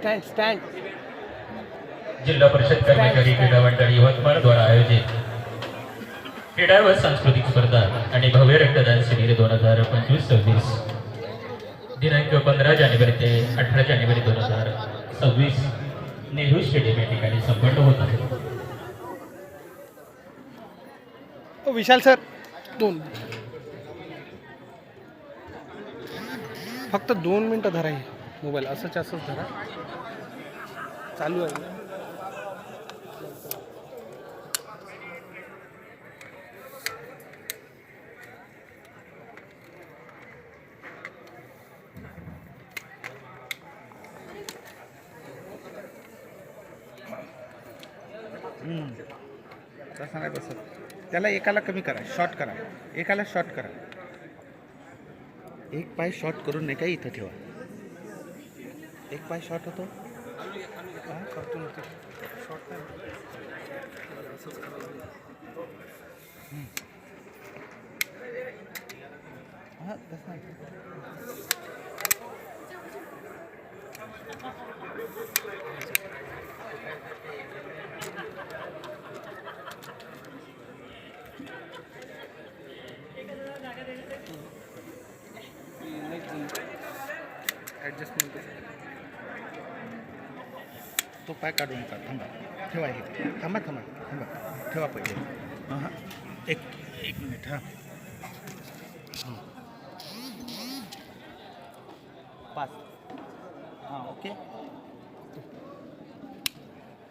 Stand stand जिल्हा परिषद कर्मचारी क्रीडा मंडळ यवतमाळ द्वारा आयोजित क्रीडा व सांस्कृतिक स्पर्धा आणि भव्य रक्तदान शिबिर 2025-26 दिनांक 15 जानेवारी ते 18 जानेवारी 2026 नेहरू स्टेडियम या ठिकाणी संपन्न होत आहे. विशाल सर दोन फक्त 2 मिनटं धरा हे मोबाईल असंच धरा चालू आहे. तसं नाही बसत. त्याला एकाला कमी करा, शॉर्ट करा, एकाला शॉर्ट करा. एक पाय शॉर्ट करून नाही का इथं ठेवा. एक पाय शॉर्ट होतो करतो ना ते शॉर्ट हां तसं नाही. ॲडजस्टमेंट तो पाय काढून नका. थांबा, ठेवा हे. थांबा थांबा थांबा, ठेवा पहिले. हां एक मिनिट. हां 5. हां ओके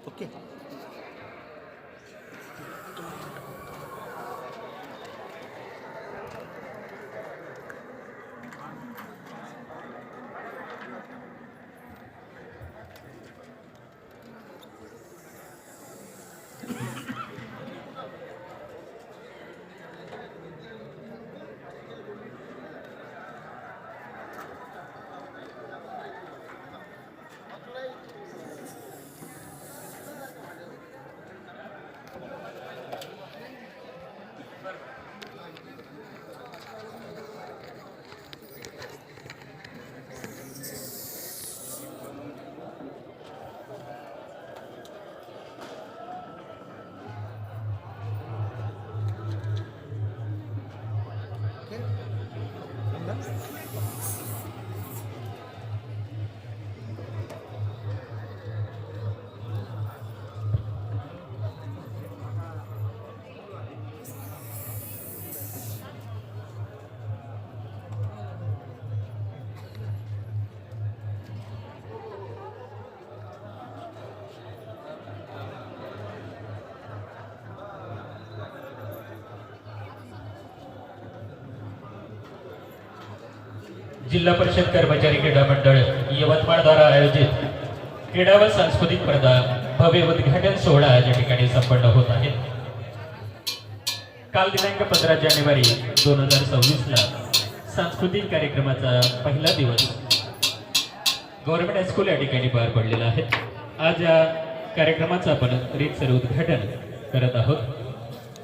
ओके. जिल्हा परिषद कर्मचारी क्रीडा मंडळ यवतमाळ द्वारा आयोजित क्रीडा व सांस्कृतिक स्पर्धा भव्य उद्घाटन सोहळा या ठिकाणी संपन्न होत आहे. काल दिनांक 15 जानेवारी 2026 ला सांस्कृतिक कार्यक्रमाचा पहिला दिवस गव्हर्नमेंट हायस्कूल या ठिकाणी पार पडलेला आहे. आज या कार्यक्रमाचं आपण रीतसर उद्घाटन करत आहोत.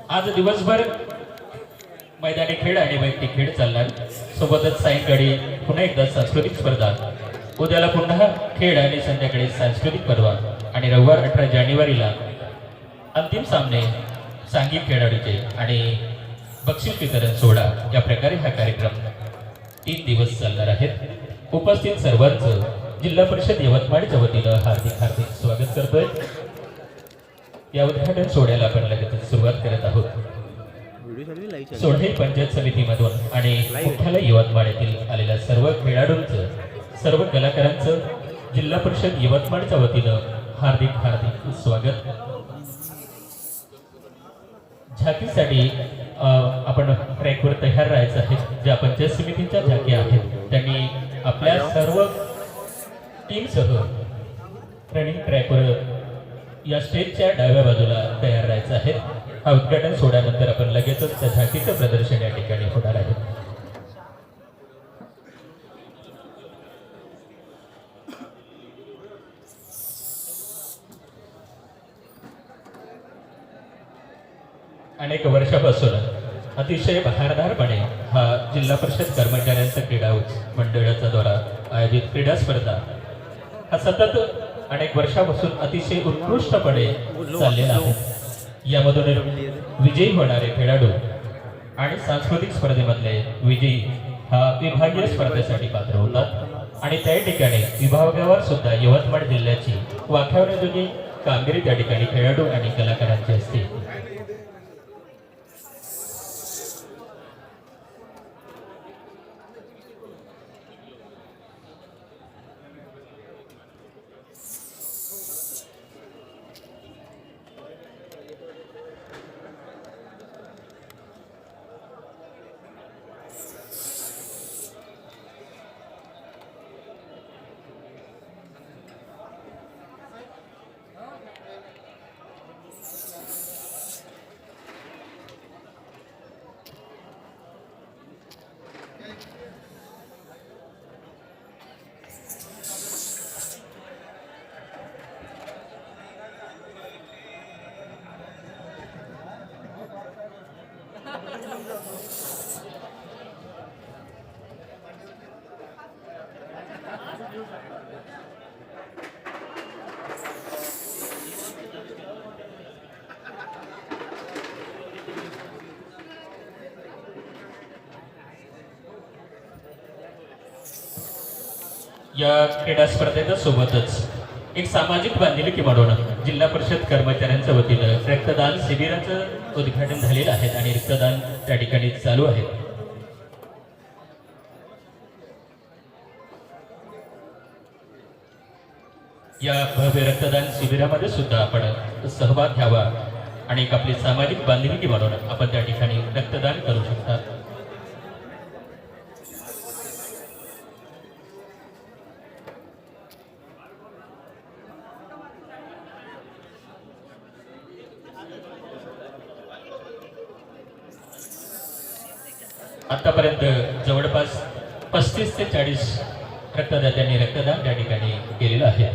आज दिवसभर मैदानी खेळ आणि वैयक्तिक खेळ चालणार. सोबतच सायंकाळी पुन्हा एकदा सांस्कृतिक स्पर्धा, उद्याला पुन्हा खेळ आणि संध्याकाळी सांस्कृतिक पर्व आणि रविवार 18 जानेवारीला अंतिम सामने सांघिक खेळाडूचे आणि बक्षीस वितरण सोहळा. या प्रकारे हा कार्यक्रम 3 दिवस चालणार आहेत. उपस्थित सर्वांचं जिल्हा परिषद यवतमाळच्या वतीनं हार्दिक हार्दिक स्वागत करतोय. या उद्घाटन सोहळ्याला आपण लगेच सुरुवात करत आहोत. सोढे पंचायत समितीमधून आणि मुख्यालय यवतमाळ येथील आलेल्या सर्व खेळाडूंचं, सर्व कलाकारांचं जिल्हा परिषद यवतमाळच्या वतीनं हार्दिक हार्दिक स्वागत. झाकीसाठी आपण ट्रॅकवर तयार राहायचं आहे. ज्या पंचायत समितीच्या झाक्या आहेत त्यांनी आपल्या सर्व टीमसह रनिंग ट्रॅकवर या स्टेजच्या डाव्या बाजूला तयार राहायचं आहे. हा उद्घाटन सोहळ्यानंतर आपण लगेचच त्या झाकीचं प्रदर्शन या ठिकाणी होणार आहे. अनेक वर्षापासून अतिशय बहारदारपणे हा जिल्हा परिषद कर्मचाऱ्यांचा क्रीडा मंडळाचा द्वारा आयोजित क्रीडा स्पर्धा हा सतत अनेक वर्षापासून अतिशय उत्कृष्टपणे चाललेला आहे. यामधून विजयी होणारे खेळाडू आणि सांस्कृतिक स्पर्धेमधले विजयी हा विभागीय स्पर्धेसाठी पात्र होतात आणि त्या ठिकाणी विभागावर सुद्धा यवतमाळ जिल्ह्याची वाखाणण्याजोगी कामगिरी त्या ठिकाणी खेळाडू आणि कलाकारांची असते. या क्रीडा स्पर्धेच्या सोबतच एक सामाजिक बांधिलकी म्हणून जिल्हा परिषद कर्मचाऱ्यांच्या वतीनं रक्तदान शिबिराचं उद्घाटन झालेलं आहे आणि रक्तदान त्या ठिकाणी चालू आहे. या भव्य रक्तदान शिबिरामध्ये सुद्धा आपण सहभाग घ्यावा आणि एक आपली सामाजिक बांधिलकी म्हणून आपण त्या ठिकाणी रक्तदान करू शकता. आतापर्यंत जवळपास 35 ते 40 रक्तदात्यांनी रक्तदान त्या ठिकाणी केलेलं आहे.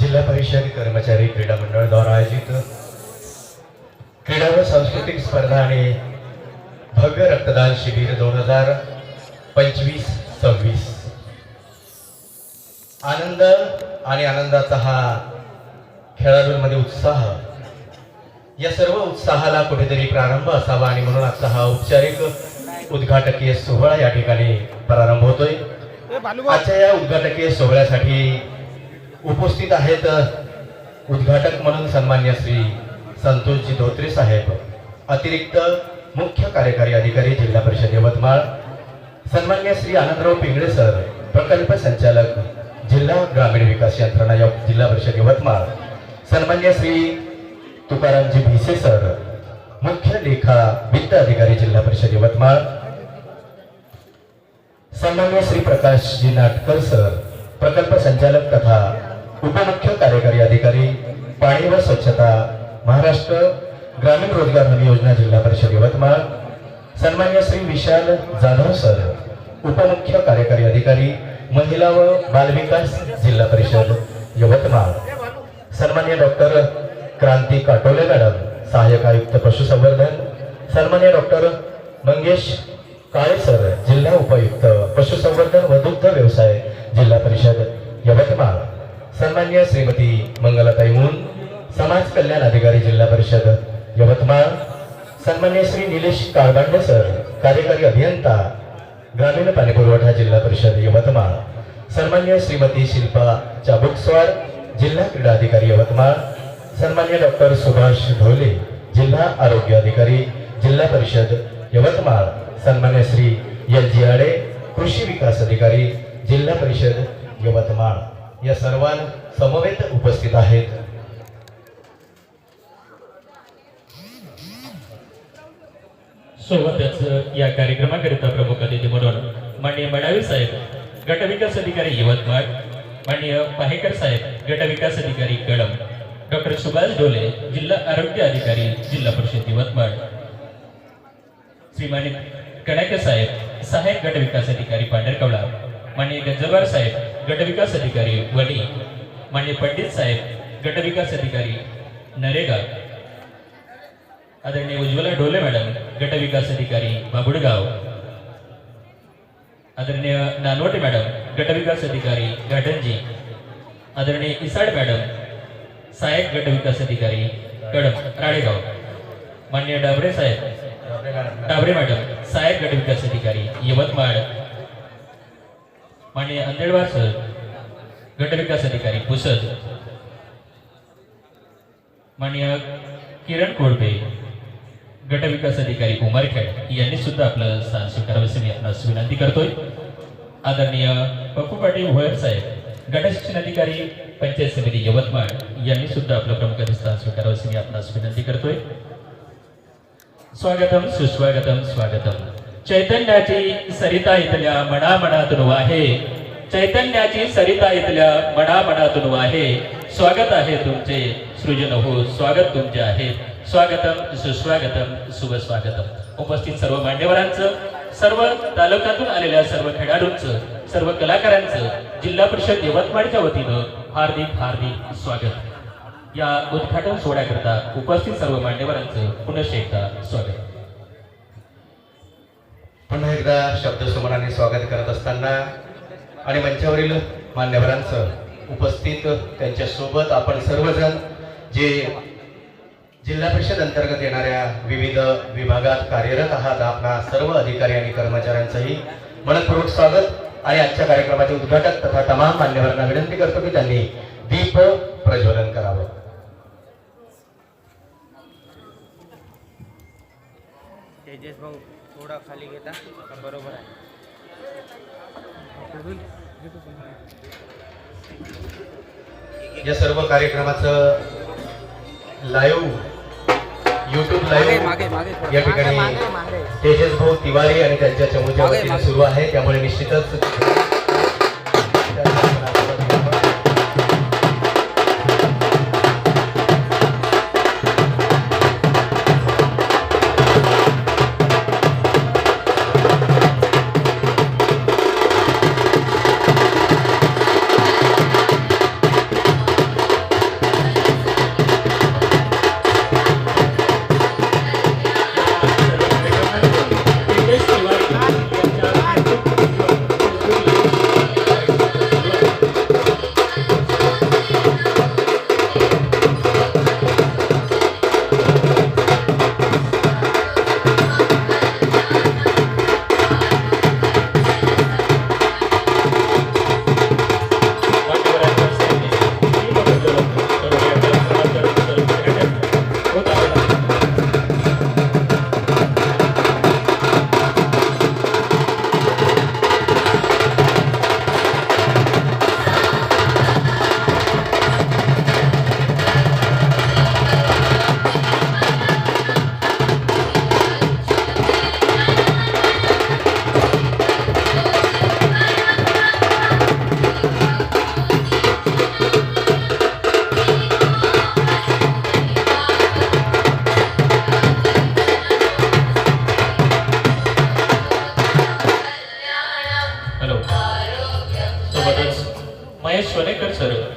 जिल्हा परिषद कर्मचारी क्रीडा मंडळ द्वारा आयोजित क्रीडा व सांस्कृतिक स्पर्धा आणि भव्य रक्तदान शिबिर 2025-26 आनंद आणि आनंदाचा हा खेळाडूंमध्ये उत्साह, या सर्व उत्साहाला कुठेतरी प्रारंभ असावा आणि म्हणून आजचा हा औपचारिक उद्घाटकीय सोहळा या ठिकाणी प्रारंभ होतोय. आजच्या या उद्घाटकीय सोहळ्यासाठी उपस्थित आहेत उद्घाटक म्हणून सन्मान्य श्री संतोषजी धोत्रे साहेब, अतिरिक्त मुख्य कार्यकारी अधिकारी जिल्हा परिषद यवतमाळ, सन्मान्य श्री आनंदराव पिंगळे सर, प्रकल्प संचालक जिल्हा ग्रामीण विकास यंत्रणा जिल्हा परिषद यवतमाळ, सन्मान्य श्री तुकारामजी भिसे सर, मुख्य लेखा वित्त अधिकारी जिल्हा परिषद यवतमाळ, सन्मान्य श्री प्रकाशजी नाटकर सर, प्रकल्प संचालक तथा उपमुख्य कार्यकारी अधिकारी पाणी व स्वच्छता महाराष्ट्र ग्रामीण रोजगार हमी योजना जिल्हा परिषद यवतमाळ, सन्मान्य श्री विशाल जाधव सर, उपमुख्य कार्यकारी अधिकारी महिला व बालविकास जिल्हा परिषद यवतमाळ, सन्मान्य डॉक्टर क्रांती काटोले मॅडम, सहाय्यक आयुक्त पशुसंवर्धन, सन्मान्य डॉक्टर मंगेश काळे सर, जिल्हा उपायुक्त पशुसंवर्धन व दुग्ध व्यवसाय जिल्हा परिषद यवतमाळ, सन्मान्य श्रीमती मंगलाताई मून, समाज कल्याण अधिकारी जिल्हा परिषद यवतमाळ, सन्मान्य श्री निलेश काळबांडे सर, कार्यकारी अभियंता ग्रामीण पाणीपुरवठा जिल्हा परिषद यवतमाळ, सन्मान्य श्रीमती शिल्पा चाबुकस्वार, जिल्हा क्रीडा अधिकारी यवतमाळ, सन्मान्य डॉक्टर सुभाष ढोले, जिल्हा आरोग्य अधिकारी जिल्हा परिषद यवतमाळ, सन्मान्य श्री एल.जी. आडे, कृषी विकास अधिकारी जिल्हा परिषद यवतमाळ, या सर्वांना समवेत उपस्थित आहेत सोबतच या कार्यक्रमाकरिता प्रमुख अतिथी म्हणून माननीय मडावी साहेब गटविकास अधिकारी यवतमाळ, माननीय पाहेकर साहेब गटविकास अधिकारी कळंब, डॉक्टर सुभाष डोले जिल्हा आरोग्य अधिकारी जिल्हा परिषद यवतमाळ, श्रीमान कणाके साहेब सहाय्यक गटविकास अधिकारी पांढरकवडा, माननीय गंजवार साहेब गटविकास अधिकारी वणी, माननीय पंडित साहेब गटविकास अधिकारी नरेगा, आदरणीय उज्ज्वला ढोले मॅडम गटविकास अधिकारी बाबुडगाव, आदरणीय नानवटे मॅडम गटविकास अधिकारी घाटंजी, आदरणीय इसाड मॅडम सहाय्यक गटविकास अधिकारी कडम राळेगाव, माननीय डाबरे साहेब डाबरे मॅडम सहाय्यक गटविकास अधिकारी यवतमाळ, माननीय अंधेडवार सर गटविकास अधिकारी पुसद, माननीय किरण कोळपे गटविकास अधिकारी उमरखेड यांनी सुद्धा आपलं स्थान स्वीकारावं मी आपणास विनंती करतोय. आदरणीय पप्पू पाटील भोयर साहेब गटशिक्षण अधिकारी पंचायत समिती यवतमाळ यांनी सुद्धा आपलं प्रमुख स्थान स्वीकारावं मी आपणास विनंती करतोय. स्वागतम सुस्वागतम स्वागतम. चैतन्याची सरिता इथल्या मनामनातून वाहे, चैतन्याची सरिता इथल्या मनामनातून वाहे, स्वागत आहे तुमचे सृजन हो, स्वागत तुमचे आहे. स्वागतम सुस्वागतम शुभ स्वागतम. उपस्थित सर्व मान्यवरांचं, सर्व तालुक्यातून आलेल्या सर्व खेळाडूंचं, सर्व कलाकारांचं जिल्हा परिषद यवतमाळच्या वतीनं हार्दिक हार्दिक स्वागत. या उद्घाटन सोहळ्याकरता उपस्थित सर्व मान्यवरांचं पुनश्च एकदा स्वागत. पुन्हा एकदा शब्दसुमनाने स्वागत करत असताना आणि मंचावरील मान्यवरांचं, उपस्थित त्यांच्यासोबत आपण सर्वजण जे जिल्हा परिषद अंतर्गत येणाऱ्या विविध विभागात कार्यरत आहात, आपणा सर्व अधिकारी आणि कर्मचाऱ्यांचंही मनपूर्वक स्वागत. आणि आजच्या कार्यक्रमाचे उद्घाटक तथा तमाम मान्यवरांना विनंती करतो की त्यांनी दीप प्रज्वलन करावं. तेजस भाऊ थोडा खाली घेता बरोबर आहे. या सर्व कार्यक्रमाचं लाईव्ह YouTube लाईव्ह या ठिकाणी तेजस भाऊ तिवारी आणि त्यांच्या चमूच्या वतीने सुरू आहे, त्यामुळे निश्चितच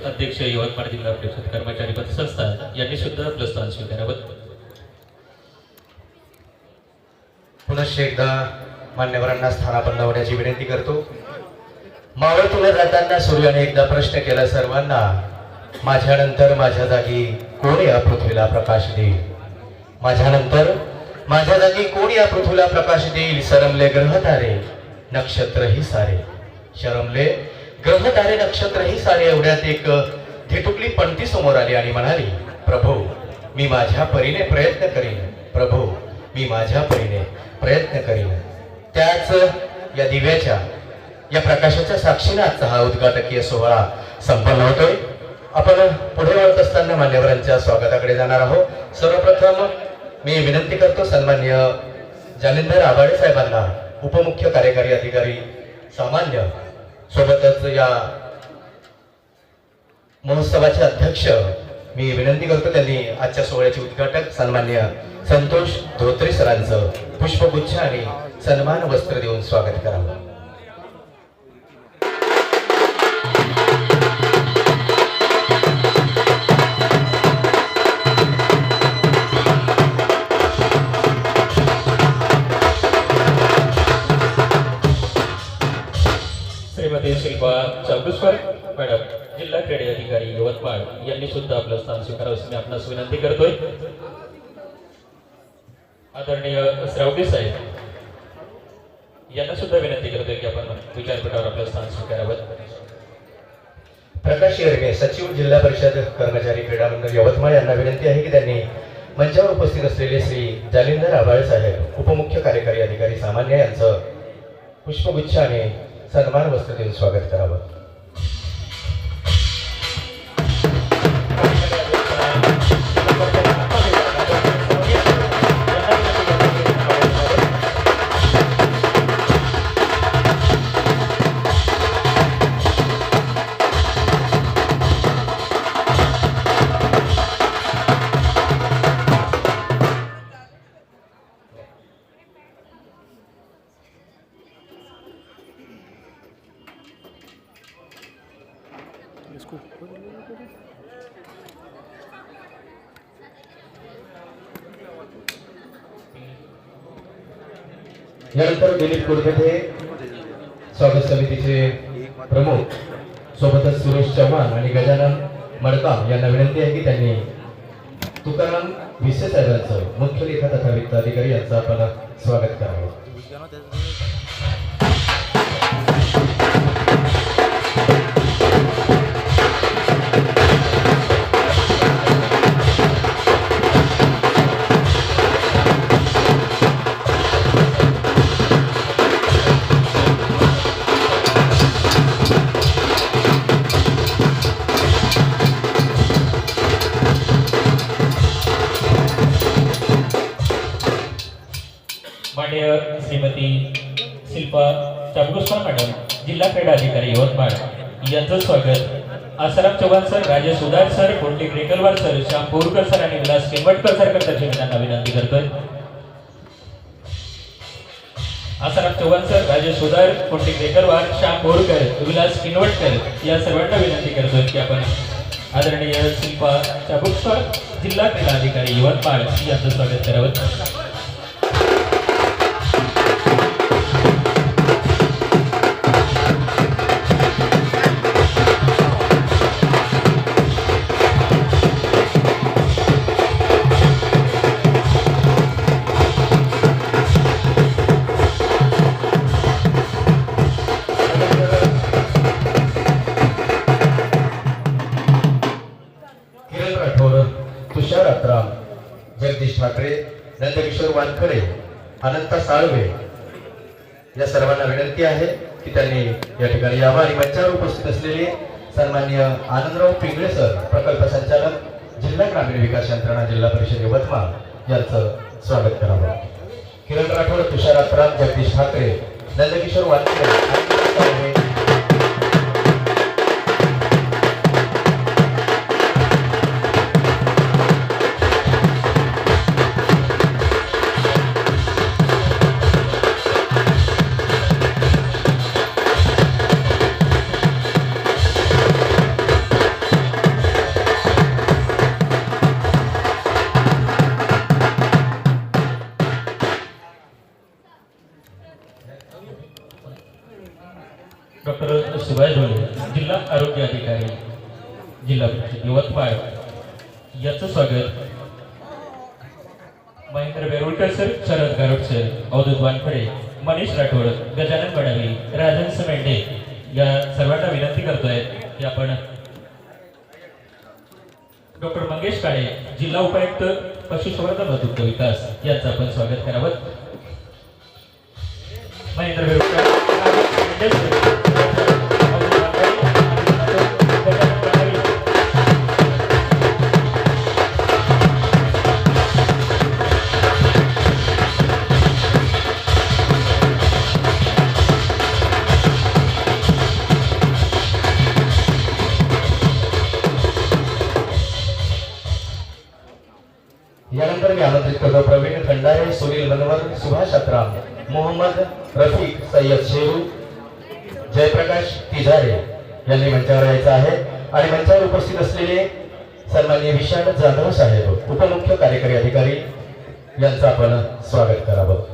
अध्यक्ष यवतमाळ जिल्हा परिषद कर्मचारी पतसंस्था यांनी सुद्धा आपलं स्थान स्वीकारावं. पुनश्च एकदा मान्यवरांना स्थानापन्न होण्याची विनंती करतो. मावळतून जाताना सूर्याने एकदा प्रश्न केला सर्वांना, माझ्यानंतर माझ्या जागी कोण या पृथ्वीला प्रकाश देईल? माझ्यानंतर माझ्या जागी कोण या पृथ्वीला प्रकाश देईल? सरमले ग्रह तारे नक्षत्र ही सारे, शरमले ग्रह तारे नक्षत्र ही सारे. एवढ्यात एक धेटुकली पणती समोर आली आणि म्हणाली, प्रभू मी माझ्या परीने प्रयत्न करीन, प्रभू मी माझ्या परीने प्रयत्न करीन. त्याच या दिव्याच्या या प्रकाशाच्या साक्षीने आजचा हा उद्घाटकीय सोहळा संपन्न होतोय. आपण पुढे वळत असताना मान्यवरांच्या स्वागताकडे जाणार आहोत. सर्वप्रथम मी विनंती करतो सन्माननीय जालिंदर आबाळे साहेबांना उपमुख्य कार्यकारी अधिकारी सामान्य सोबतच या महोत्सवाचे अध्यक्ष मी विनंती करतो त्यांनी आजच्या सोहळ्याचे उद्घाटक सन्मान्य संतोष धोत्रे सरांचं पुष्पगुच्छ आणि सन्मान वस्त्र देऊन स्वागत करावं. श्रीमती शिल्पा चाबुस्कर मॅडम जिल्हा क्रीडा अधिकारी यवतमाळ यांनी सुद्धा आपलं स्थान स्वीकारावं अशी मी आपणास विनंती करतोय. आदरणीय श्रावगी साहेब यांना सुद्धा विनंती करतोय की आपण विचारपीठावर आपलं स्थान स्वीकारावं. प्रकाश येरमे सचिव जिल्हा परिषद कर्मचारी क्रीडा मंडळ यवतमाळ यांना विनंती आहे की त्यांनी मंचावर उपस्थित असलेले श्री जालिंदर आबाळे साहेब उपमुख्य कार्यकारी अधिकारी सामान्य यांचं पुष्पगुच्छ आणि सन्मान वस्त्र देऊन स्वागत करावं. यानंतर दिलीप कुरगुटे स्वागत समितीचे प्रमुख सोबतच सुरेश चव्हाण आणि गजानन मडकाम यांना विनंती आहे की त्यांनी तुकाराम भिसे साहेबांचं मुख्य लेखा तथा वित्त अधिकारी यांचं आपण स्वागत करावं. माननीय श्रीमती शिल्पा चाबुस्कर मॅडम जिल्हा क्रीडा अधिकारी यवतमाळ यांचं स्वागत Asaram Chavan sir, Rajesh Udar sir, Kondik Rekalwar sir, Shyam Borkar sir आणि विलास किनवटकर सर करताची मी त्यांना विनंती करतोय. आसाराम चव्हाण सर, राजेश उदार, कोंडिक रेकलवार, श्याम बोरकर, विलास किनवटकर या सर्वांना विनंती करतोय की आपण आदरणीय शिल्पा चाबुस्कर जिल्हा क्रीडा अधिकारी यवतमाळ यांचं स्वागत करावं. जगदीश ठाकरे, नंदकिशोर वानखडे, अनंता साळवे या सर्वांना विनंती आहे की त्यांनी या ठिकाणी यावं आणि मंचावर उपस्थित असलेले सन्माननीय आनंदराव पिंगळे सर, प्रकल्प संचालक जिल्हा ग्रामीण विकास यंत्रणा जिल्हा परिषद यवतमाळ यांचं स्वागत करावं. किरण राठोड, तुषार अत्राम, जगदीश ठाकरे, नंदकिशोर वानखडे, अनंता साळवे डॉक्टर शिवाय ढोले जिल्हा आरोग्य अधिकारी जिल्हा परिषद यवतमाळ याचं स्वागत. महेंद्र बेरुळकर सर, शरद गारोड सर, अवधूत वानखडे, मनीष राठोड, गजानन बडावी, राजन समेंडे या सर्वांना विनंती करतोय की आपण डॉक्टर मंगेश काळे जिल्हा उपायुक्त पशुसंवर्धन व दुग्ध विकास यांचं आपण स्वागत करावं. महेंद्र बेरुळकर प्रवीण खंडारे, सुनील बनवर, सुभाष अत्राम, मोहम्मद रफीक, सय्यद शेरू, जयप्रकाश तिजारे यांनी मंचावर यायचं आहे आणि मंचावर उपस्थित असलेले सन्माननीय विशाल जाधव साहेब, उपमुख्य कार्यकारी अधिकारी यांचं आपण स्वागत करावं.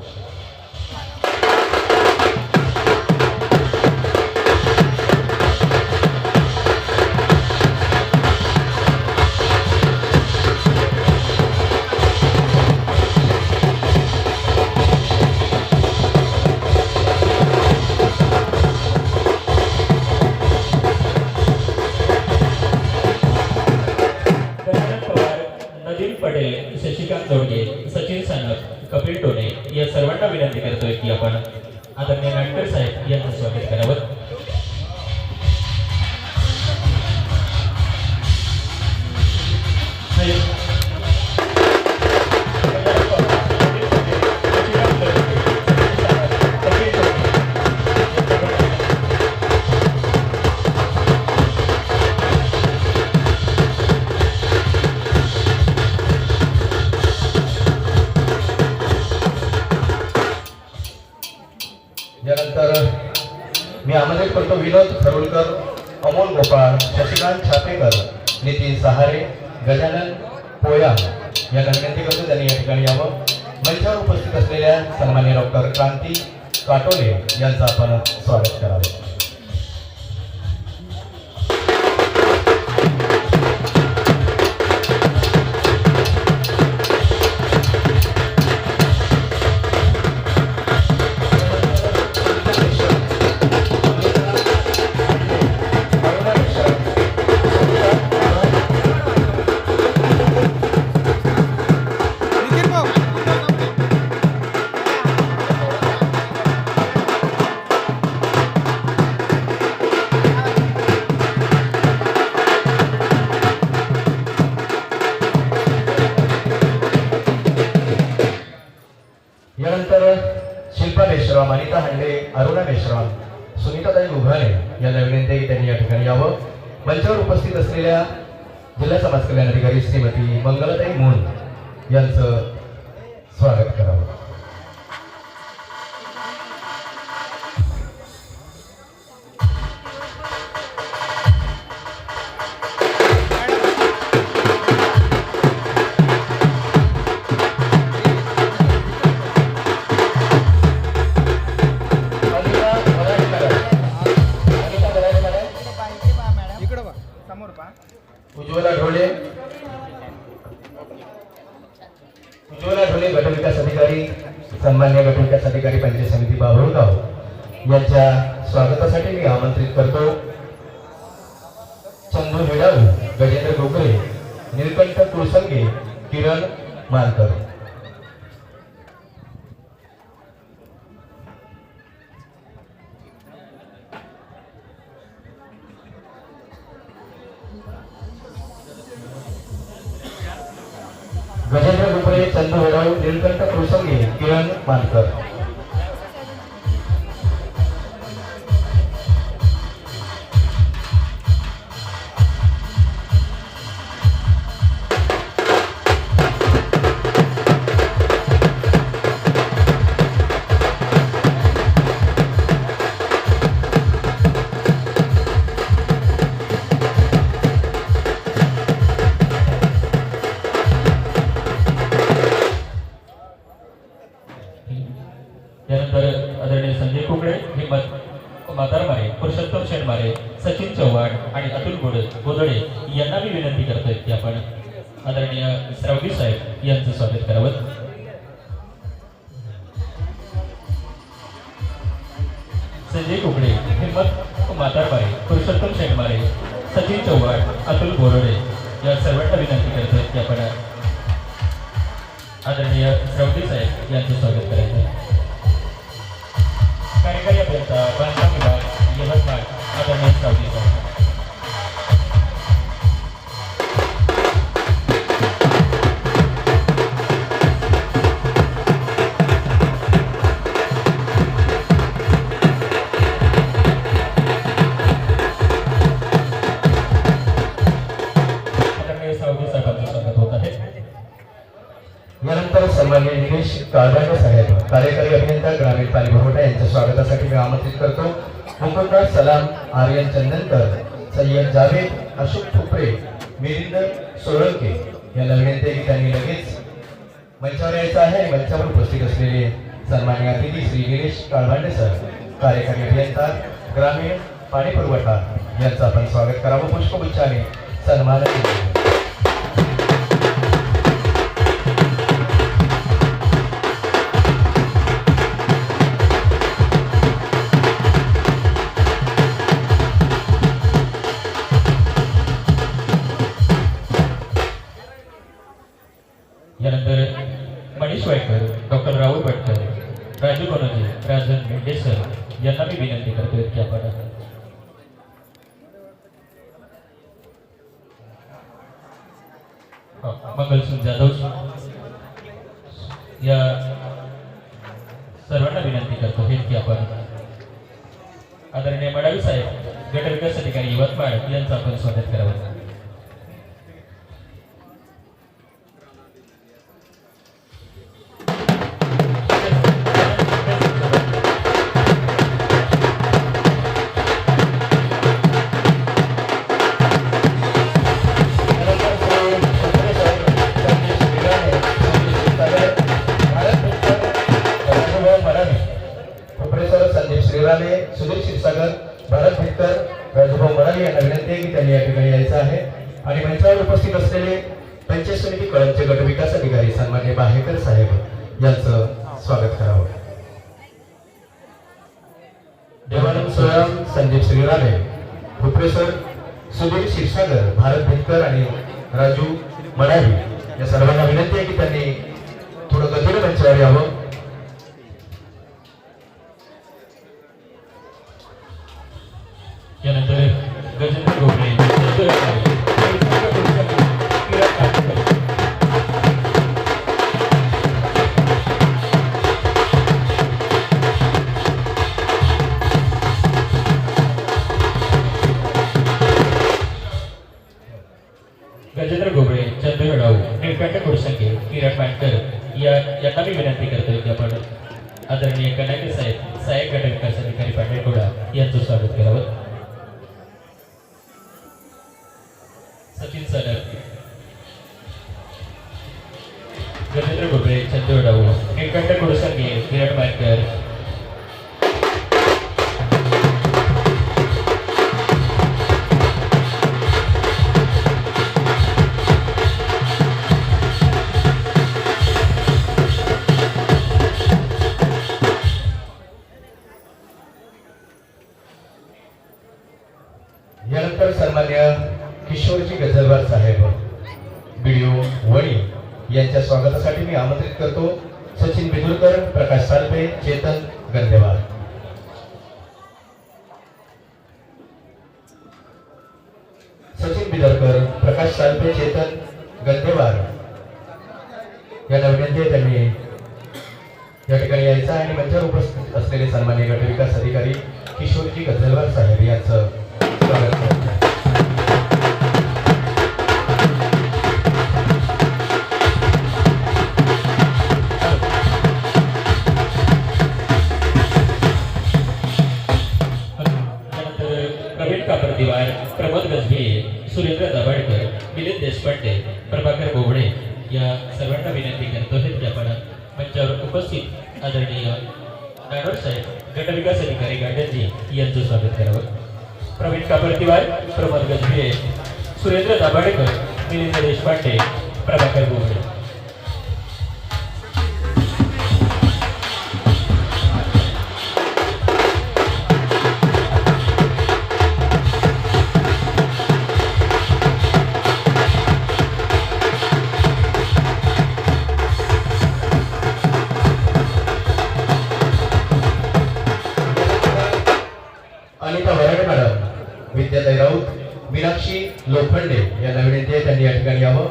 पटेल, शशिकांत जोडगे, सचिन सानप, कपिल टोने या सर्वांना विनंती करतोय की आपण आदरणीय नाटकर साहेब यांचं स्वागत करावं. यानंतर मी आमंत्रित करतो विनोद खरोलकर, अमोल गोपाळ, शशिकांत छापेकर, नितीन सहारे, गजानन पोया यांना विनंती करतो त्यांनी या ठिकाणी यावं. मंचावर उपस्थित असलेल्या सन्माननीय डॉक्टर क्रांती काटोले यांचं आपण स्वागत करावे. यानंतर शिल्पा मेश्राम, अनिता हांडे, अरुणा मेश्राम, सुनीताताई उघाणे यांना विनंती आहे की त्यांनी या ठिकाणी यावं. मंचावर उपस्थित असलेल्या जिल्हा समाज कल्याण अधिकारी श्रीमती मंगलाताई मून यांचं स्वागत करावं. उज्ज्वला ढोले, गट विकास अधिकारी, सन्मान्य गट विकास अधिकारी पंचायत समिती बाभुळगाव यांच्या स्वागतासाठी मी आमंत्रित करतो चंदू हेडाळू, गजेंद्र गोगरे, निलकंठ कुळसंगे, किरण मानकर. गजेंद्र गुपरे, चंदू हेडाळू, निलकंठ कुळसंगे, किरण मानकर. त्यानंतर आदरणीय संजय कुकडे, हिम्मत मातारमारे, पुरुषोत्तम शेणमारे, सचिन चव्हाण आणि अतुल गोदडे यांना मी विनंती करतोय की आपण आदरणीय श्रावगी साहेब यांचं स्वागत करावं. संजय कुकडे, हिम्मत मातारमारे, पुरुषोत्तम शेणमारे, सचिन चव्हाण, अतुल गोदडे या सर्वांना विनंती करतोय की आपण आदरणीय श्रावगी साहेब यांचं स्वागत करायचं. कार्यकारी अभियंता, बांधकाम विभाग, यवतमाळ, आदरणीय श्रावगी साहेब. यानंतर सन्माननीय गिरीश काळबांडे साहेब कार्यकारी अभियंता ग्रामीण पाणी पुरवठा यांच्या स्वागतासाठी मी आमंत्रित करतो. मुकुंदा सलाम, आर्यन चंदनकर, सय्यद जावेद, अशोक ठुपरे, मिलिंद सोळंके यांना विनंती आहे की त्यांनी लगेच मंचावर यायचं आहे. आणि मंचावर उपस्थित असलेले सन्माननीय अतिथी श्री गिरीश काळबांडे सर कार्यकारी अभियंता ग्रामीण पाणी पुरवठा यांचं आपण स्वागत करावं. पुष्पगुच्छाने सन्मान केला. यानंतर मनीष वायकर, डॉक्टर राहुल भटकर, राजू बनोजी, राजन मेंढे सर यांना मी विनंती करतोय की आपण मंगलसिंग जाधव या सर्वांना विनंती करतो हे की आपण आदरणीय मडावी साहेब गट विकास अधिकारी यवतमाळ यांचं आपण स्वागत करावं. सुधीर क्षीरसागर, भारत भिक्कर, राजूभाऊ मराठी यांना विनंती आहे की त्यांनी या ठिकाणी यायचं आहे. आणि मंचावर उपस्थित असलेले पंचायत समिती कळंबचे गट विकास अधिकारी सन्माननीय बाहेकर साहेब यांचं स्वागत करावं. देवानंद सोयम, संदीप श्रीरामे, भुप्रेसर, सुधीर क्षीरसागर, भारत भिक्कर आणि राजू मराठी या सर्वांना विनंती आहे की त्यांनी थोडं गतीने मंचावर यावं. यानंतर गजेंद्र गोखले, गजेंद्र गोबळे, चंद्र राव, निळकंठ कुरसंगे, किरण मांडकर यांना मी विनंती करतोय की आपण आदरणीय कनाके साहेब सहाय्यक गट विकास अधिकारी पांढरेकोडा यांचं स्वागत करावं. सचिन सनर, गजेंद्र गोबळे, चंद्र राव, निळकंठ कुरसंगे, किरण मांडकर, यानंतर सन्मान्य किशोरजी गजलवार साहेब बीडीओ वणी यांच्या स्वागतासाठी मी आमंत्रित करतो. सचिन बिदुरकर, प्रकाश सालपे, चेतन गंदेवार. सचिन बिदुरकर, प्रकाश सालपे, चेतन गंदेवार यांना विनंती आहे त्यांनी या ठिकाणी यायचं आणि मंचावर उपस्थित असलेले सन्मान्य गट विकास अधिकारी किशोरजी गजलवार साहेब यांचं स्वागत करतो. प्रवीण कापरदिवार, प्रमोद गजबे, सुरेंद्र दाभाडकर, मिलिंद देशपांडे, प्रभाकर बोबडे या सर्वांना विनंती करतो की आपण मंचावर उपस्थित आदरणीय नाडोर साहेब गट विकास अधिकारी गार्डनजी यांचं स्वागत करावं. प्रवीण कापरदिवार, प्रमोद गजबे, सुरेंद्र दाभाडकर, मिलिंद देशपांडे, प्रभाकर बोबडे. अनिता वराडे मॅडम, विद्याताई राऊत, मीनाक्षी लोखंडे यांना विनंती आहे त्यांनी या ठिकाणी यावं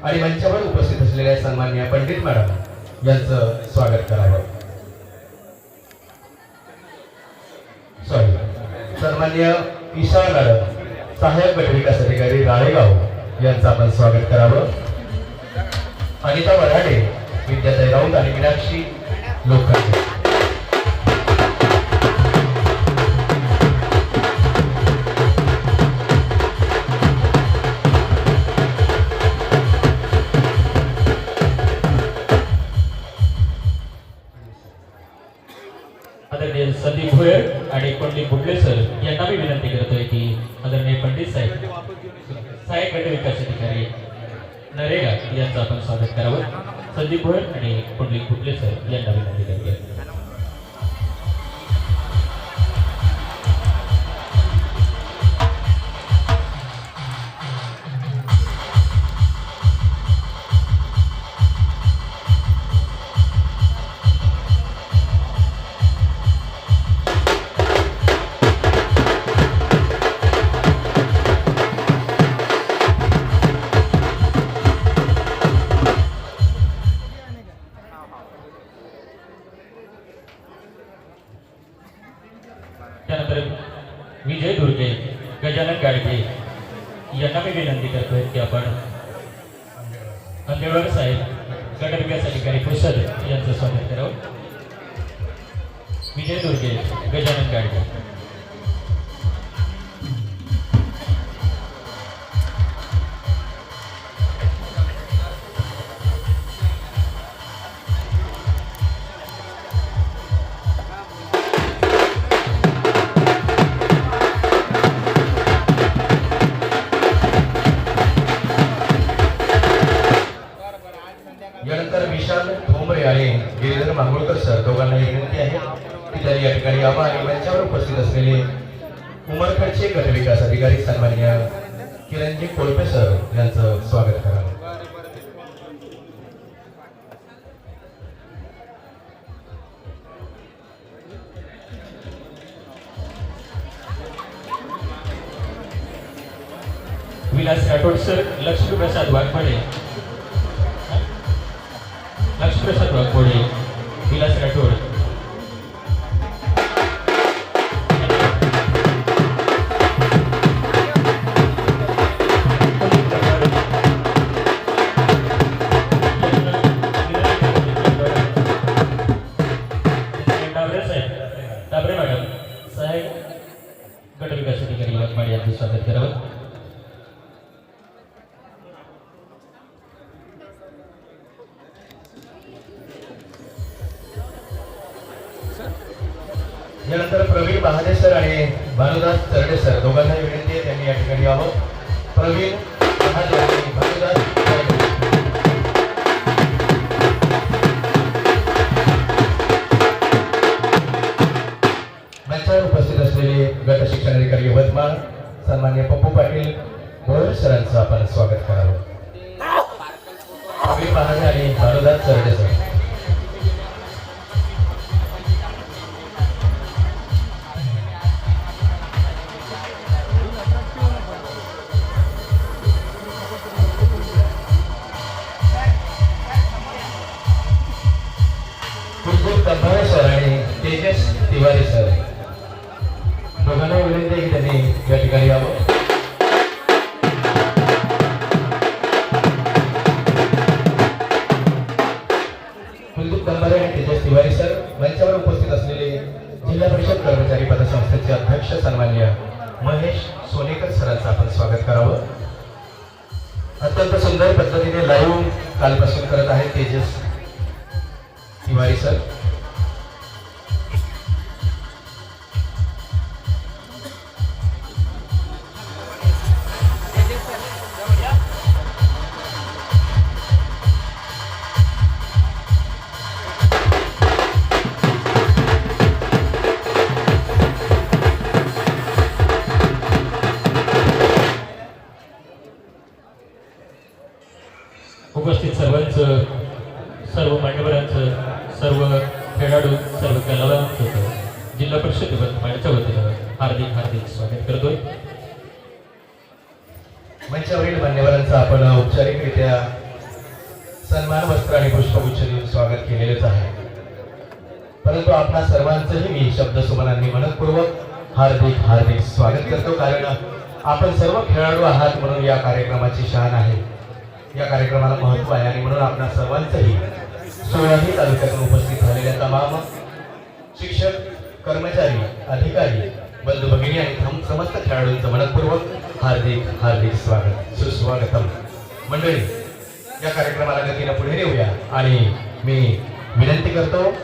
आणि मंचावर उपस्थित असलेल्या सन्माननीय पंडित मॅडम यांचं स्वागत करावं. सन्माननीय ईशा मॅडम, सहाय्यक गट विकास अधिकारी राळेगाव यांचं आपण स्वागत करावं. अनिता वराडे, विद्याताई राऊत आणि मीनाक्षी लोखंडे. आदरणीय संदीप भोयर आणि पंडित बुडले सर यांना मी विनंती करतोय की आदरणीय पंडित साहेब सहाय्यक गट विकास अधिकारी नरेगा यांचं आपण स्वागत करावं. संदीप भोयर आणि पंडित बुडले सर यांना विनंती करतोय. त्यानंतर विजय दुर्गे गजानन गाडगे यांना मी विनंती करतोय की आपण अंधेवाड साहेब गट विकास अधिकारी पुसद यांचं स्वागत करावं. विजय दुर्गे गजानन गाडगे. यानंतर विशाल ठोंबरे आणि गिरीधर मांगोळकर सर दोघांना विनंती आहे की त्यांनी या ठिकाणी यावं आणि मंचावर उपस्थित असलेले उमरखेडचे गट विकास अधिकारी सन्माननीय किरणजी कोळपे सर यांचं स्वागत करावं. विलास राठोड सर लक्ष्मीप्रसाद वाघमोडे लक्ष्मीप्रसाद वाघमोडे विलास राठोड डाबरे मॅडम साहेब गट विकास अधिकारी वाघमाडे यांचं स्वागत करावं. यानंतर प्रवीण महादे सर आणि भानुदास चरडे सर दोघांना विनंती आहे त्यांनी या ठिकाणी यावं. प्रवीण महादे आणि भानुदास चरडे. मंचावर उपस्थित असलेले गट शिक्षण अधिकारी यवतमाळ सन्मान्य पप्पू पाटील भोयर सरांचं आपण स्वागत करावं. प्रवीण महादे आणि भानुदास चरडे सर. कंभारे सर आणि तेजस तिवारी सर दोघांना विनंती आहे की त्यांनी या ठिकाणी यावं. कुलदीप कंभारे आणि तेजस तिवारी सर मंचावर उपस्थित असलेले जिल्हा परिषद कर्मचारी पतसंस्थेचे अध्यक्ष सन्माननीय महेश सोनेकर सरांचं आपण स्वागत करावं. अत्यंत सुंदर पद्धतीने लाईव्ह कालपासून करत आहेत तेजस तिवारी सर. उपस्थित सर्वांचं सर्व मान्यवरांचं सर्व खेळाडू सर्व कलावंतांचं जिल्हा परिषद यवतमाळच्या वतीनं हार्दिक हार्दिक स्वागत करतोय. मंचावरील मान्यवरांचं आपण औपचारिकरित्या सन्मान वस्त्र आणि पुष्पगुच्छ देऊन स्वागत केलेलेच आहे. परंतु आपणा सर्वांचंही मी शब्दसुमनांनी मनपूर्वक हार्दिक हार्दिक स्वागत करतो. कारण आपण सर्व खेळाडू आहात म्हणून या कार्यक्रमाची शान आहे, या कार्यक्रमाला महत्त्व आहे आणि म्हणून आपणा सर्वांचंही सोळाही तालुक्यातून उपस्थित झालेल्या तमाम शिक्षक, कर्मचारी, अधिकारी, बंधू भगिनी आणि समस्त खेळाडूंचं मनपूर्वक हार्दिक हार्दिक स्वागत, सुस्वागतम. मंडळी, या कार्यक्रमाला गतीनं पुढे नेऊया आणि मी विनंती करतो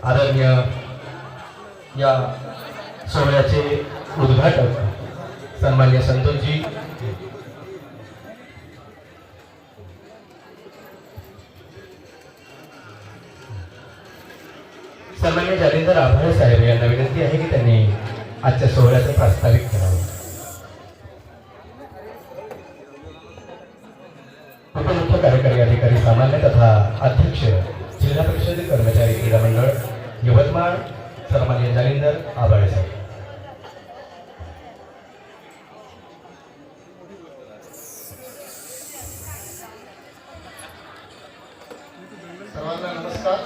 आदरणीय या सोहळ्याचे उद्घाटक सन्मान्य संतोषजी सन्मान्य जालिंदर आभाळे साहेब यांना विनंती आहे की त्यांनी आजच्या सोहळ्याचं प्रास्ताविक करावं. उपमुख्य कार्यकारी अधिकारी सामान्य तथा अध्यक्ष जिल्हा परिषद कर्मचारी क्रीडा मंडळ यवतमाळ सन्मान्य जालिंदर आभाळे साहेब. सर्वांना नमस्कार.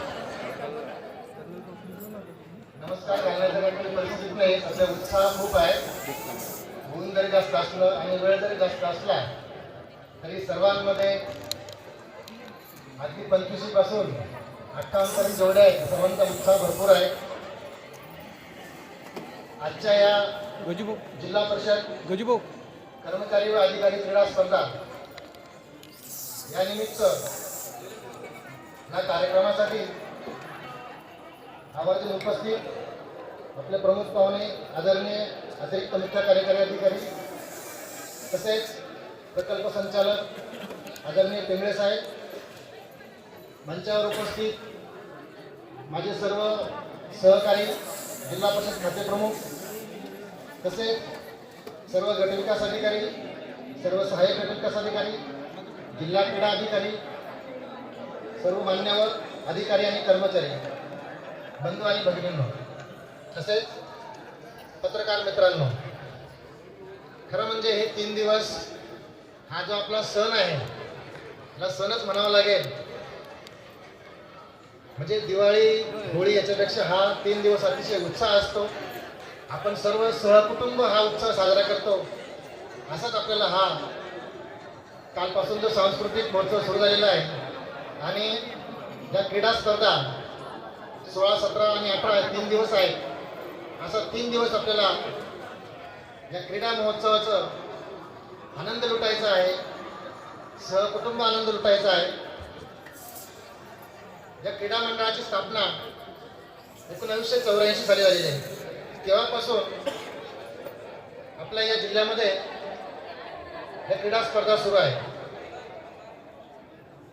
नमस्कार घालण्याच्या काही परिस्थिती नाही. सध्या उत्साह खूप आहे. ऊन जरी जास्त असलं आणि वेळ जरी जास्त असला तरी सर्वांमध्ये अगदी 25 पासून 58 पर्यंत जेवढे आहेत सर्वांचा उत्साह भरपूर आहे. आजच्या या गजूभाऊ जिल्हा परिषद गजूभाऊ कर्मचारी व अधिकारी क्रीडा स्पर्धा या निमित्त या कार्यक्रमासाठी आवर्जून उपस्थित आपले प्रमुख पाहुणे आदरणीय अतिरिक्त मुख्य कार्यकारी अधिकारी तसेच प्रकल्प संचालक आदरणीय पेंगळे साहेब, मंचावर उपस्थित माझे सर्व सहकारी जिल्हा परिषद खाते प्रमुख तसेच सर्व गटविकास अधिकारी, सर्व सहाय्यक गटविकास अधिकारी, जिल्हा क्रीडा अधिकारी, सर्व मान्यवर अधिकारी आणि कर्मचारी, बंधू आणि भगिनींनो, तसेच पत्रकार मित्रांनो, खरं म्हणजे हे 3 दिवस हा जो आपला सण आहे याला सणच म्हणावा लागेल. म्हणजे दिवाळी, होळी याच्यापेक्षा हा 3 दिवस अतिशय उत्साह असतो. आपण सर्व सहकुटुंब हा उत्सव साजरा करतो. असाच आपल्याला हा कालपासून जो सांस्कृतिक महोत्सव सुरू झालेला आहे आणि या क्रीडा स्पर्धा 16, 17 आणि 18 3 दिवस आहेत. असा 3 दिवस आपल्याला या क्रीडा महोत्सवाचं आनंद लुटायचा आहे, सहकुटुंब आनंद लुटायचा आहे. या क्रीडा मंडळाची स्थापना 1984 साली झालेली आहे. तेव्हापासून आपल्या या जिल्ह्यामध्ये या क्रीडा स्पर्धा सुरू आहे.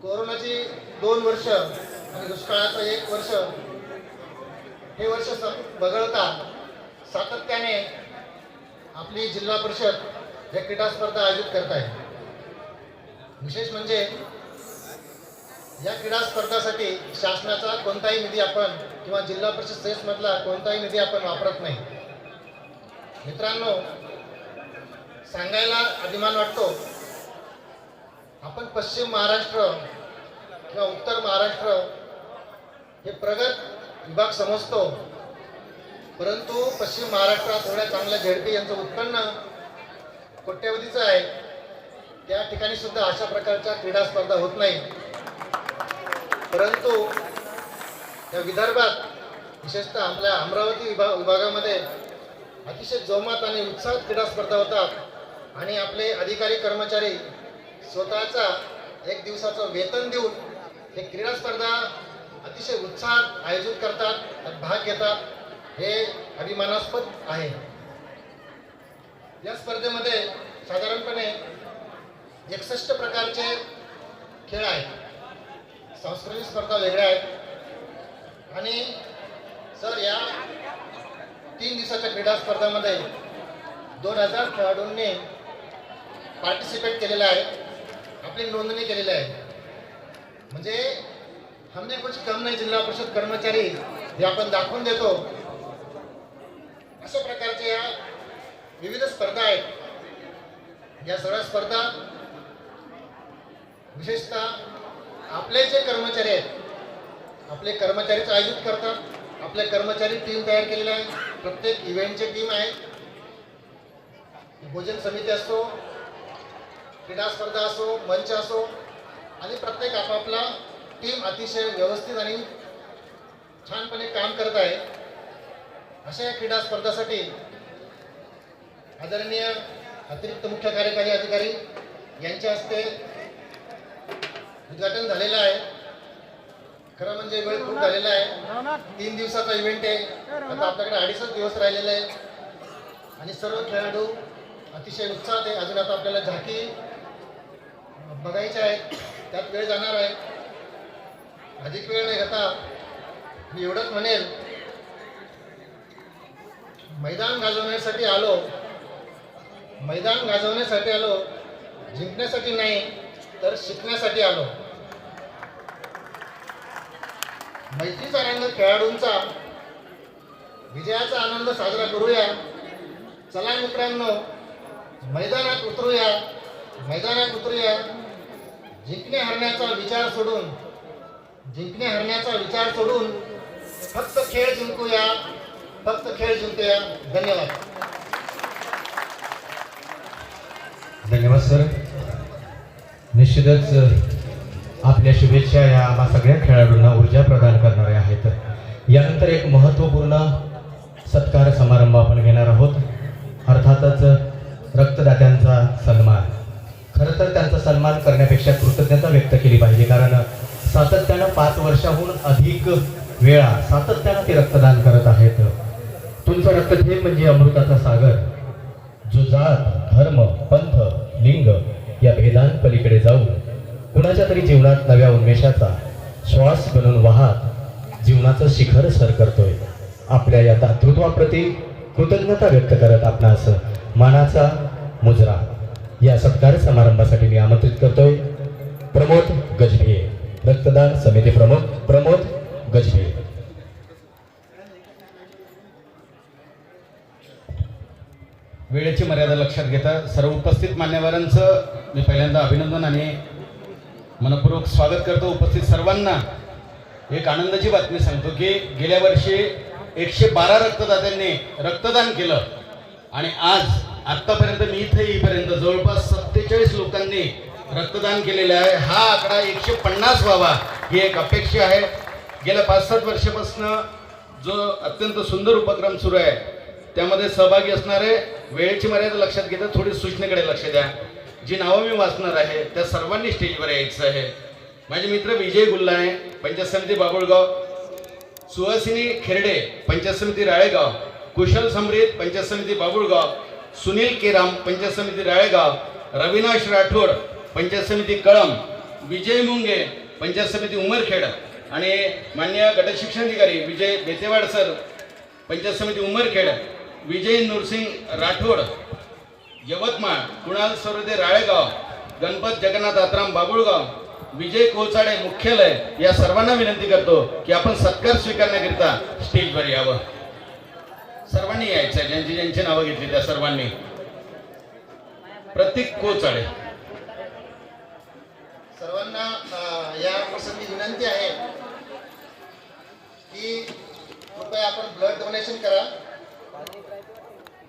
कोरोनाची 2 वर्ष आणि दुष्काळाचं 1 वर्ष, हे वर्ष वगळता सातत्याने आपली जिल्हा परिषद या क्रीडा स्पर्धा आयोजित करत आहे. विशेष म्हणजे या क्रीडा स्पर्धासाठी शासनाचा कोणताही निधी आपण किंवा जिल्हा परिषद सेसमधला कोणताही निधी आपण वापरत नाही. मित्रांनो, सांगायला अभिमान वाटतो, आपण पश्चिम महाराष्ट्र किंवा उत्तर महाराष्ट्र हे प्रगत विभाग समजतो, परंतु पश्चिम महाराष्ट्रात एवढ्या चांगल्या झेडपी यांचं उत्पन्न कोट्यवधीचं आहे. त्या ठिकाणी सुद्धा अशा प्रकारच्या क्रीडा स्पर्धा होत नाही. परंतु या विदर्भात विशेषतः आपल्या अमरावती विभागामध्ये अतिशय जोमात आणि उत्साहात क्रीडा स्पर्धा होतात आणि आपले अधिकारी कर्मचारी स्वतःचा 1 दिवसाचं वेतन देऊन हे क्रीडा स्पर्धा अतिशय उत्साहात आयोजित करतात, त्यात भाग घेतात. हे अभिमानास्पद आहे. या स्पर्धेमध्ये साधारणपणे 61 प्रकारचे खेळ आहेत. सांस्कृतिक स्पर्धा वेगळ्या आहेत आणि सर या 3 दिवसाच्या क्रीडा स्पर्धामध्ये 2000 खेळाडूंनी पार्टिसिपेट केलेलं आहे, आपली नोंदणी केलेली आहे. म्हणजे हमने कुछ कम नाही, जिल्हा परिषद कर्मचारी हे आपण दाखवून देतो. अशा प्रकारच्या या विविध स्पर्धा आहेत. या सगळ्या स्पर्धा विशेषतः आपले जे कर्मचारी आहेत, आपले कर्मचारीच आयोजित करतात. आपले कर्मचारी टीम तयार केलेली आहे. प्रत्येक इव्हेंटची टीम आहे. भोजन समिती असो, क्रीडा स्पर्धा असो, मंच असो आणि प्रत्येक आपापला टीम अतिशय व्यवस्थित आणि छानपणे काम करत आहे. अशा या क्रीडा स्पर्धासाठी आदरणीय अतिरिक्त मुख्य कार्यकारी अधिकारी यांच्या हस्ते उद्घाटन झालेलं आहे. खरं म्हणजे वेळ खूप झालेला आहे. 3 दिवसाचा इव्हेंट आहे. आता आपल्याकडे 2.5 दिवस राहिलेले आहे आणि सर्व खेळाडू अतिशय उत्साहात आहे. अजून आता आपल्याला झाकी बघायच्या आहेत, त्यात वेळ जाणार आहे. अधिक वेळ नाही घेता मी एवढंच म्हणेल, मैदान गाजवण्यासाठी आलो, जिंकण्यासाठी नाही तर शिकण्यासाठी आलो. मैत्रीचा रंग खेळाडूंचा, विजयाचा आनंद साजरा करूया. चला मित्रांनो, मैदानात उतरूया. जिंकणे हरण्याचा विचार सोडून फक्त खेळ जिंकूया. धन्यवाद. धन्यवाद सर. निश्चितच आपल्या शुभेच्छा या आम्हा सगळ्या खेळाडूंना ऊर्जा प्रदान करणाऱ्या आहेत. यानंतर एक महत्त्वपूर्ण सत्कार समारंभ आपण घेणार आहोत. अर्थातच रक्तदात्यांचा सन्मान. खरं तर त्यांचा सन्मान करण्यापेक्षा कृतज्ञता व्यक्त केली पाहिजे, कारण सातत्यानं 5 वर्षाहून अधिक वेळा सातत्यानं ते रक्तदान करत आहेत. तुमचं रक्तथेंब म्हणजे अमृताचा सागर, जो जात, धर्म, पंथ, लिंग या भेदांपलीकडे जाऊन कुणाच्या तरी जीवनात नव्या उन्मेषाचा श्वास बनून वाहत जीवनाचं शिखर सर करतोय. आपल्या या दातृत्वाप्रती कृतज्ञता व्यक्त करत आपणास मानाचा मुजरा या सत्कार समारंभासाठी मी आमंत्रित करतोय. प्रमोद गजभिये, रक्तदान समिती प्रमुख प्रमोद गजभिये. वेळेची मर्यादा लक्षात घेता सर्व उपस्थित मान्यवरांचं मी पहिल्यांदा अभिनंदन आणि मनपूर्वक स्वागत करतो. उपस्थित सर्वांना एक आनंदाची बातमी सांगतो की गेल्या वर्षी 112 रक्तदात्यांनी रक्तदान केलं आणि आज आत्तापर्यंत मी इथे येईपर्यंत जवळपास 47 लोकांनी रक्तदान केलेलं आहे. हा आकडा 150 व्हावा ही एक अपेक्षा आहे. गेल्या 5-7 वर्षापासून जो अत्यंत सुंदर उपक्रम सुरू आहे त्यामध्ये सहभागी असणारे, वेळेची मर्यादा लक्षात घेता थोडी सूचनेकडे लक्ष द्या. जी नावं मी वाचणार आहे त्या सर्वांनी स्टेजवर यायचं आहे. माझे मित्र विजय गुल्लाणे, पंचायत समिती बाबुळगाव, सुहासिनी खेरडे, पंचायत समिती राळेगाव, कुशल समरीत, पंचायत समिती बाबुळगाव, सुनील केराम, पंचायत समिती राळेगाव, रविनाश राठोड, पंचायत समिती कळम, विजय मुंगे, पंचायत समिती उमरखेड आणि मान्य गटशिक्षणाधिकारी विजय बेतेवाड सर, पंचायत समिती उमरखेड, विजय नूरसिंग राठोड यवतमाळ, कुणाल सरोदे राळेगाव, गणपत जगन्नाथ आत्राम बाबुळगाव, विजय कोचाडे मुख्यालय या सर्वांना विनंती करतो की आपण सत्कार स्वीकारण्याकरिता स्टेजवर यावं. सर्वांनी यायचं, ज्यांची ज्यांची नावं घेतली त्या सर्वांनी. प्रतीक कोचाडे. सर्वांना या प्रसंगी विनंती आहे की कृपया आपण ब्लड डोनेशन करा.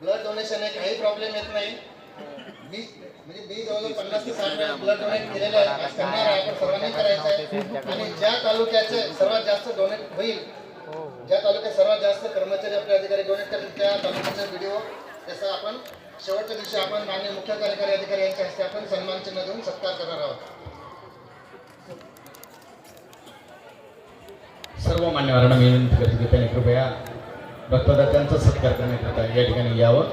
ब्लड डोनेशन काही प्रॉब्लेम येत नाही. मी जवळजवळ 50 ते 60 वेळा ब्लड डोनेट केलेलं आहे. आज करणार आहे, आपण सर्वांनी करायचं आहे. आणि ज्या तालुक्याचे सर्वात जास्त डोनेट होईल, ज्या तालुक्यात सर्वात जास्त कर्मचारी आपले अधिकारी डोनेट करतील त्या तालुक्याचा व्हिडिओ त्याचा आपण शेवटच्या दिवशी आपण माननीय मुख्य कार्यकारी अधिकारी यांच्या हस्ते आपण सन्मान चिन्ह देऊन सत्कार करणार आहोत. सर्व मान्यवरांना मी विनंती करतो की त्यांनी कृपया रक्तदात्यांचा सत्कार करण्याकरिता या ठिकाणी यावं.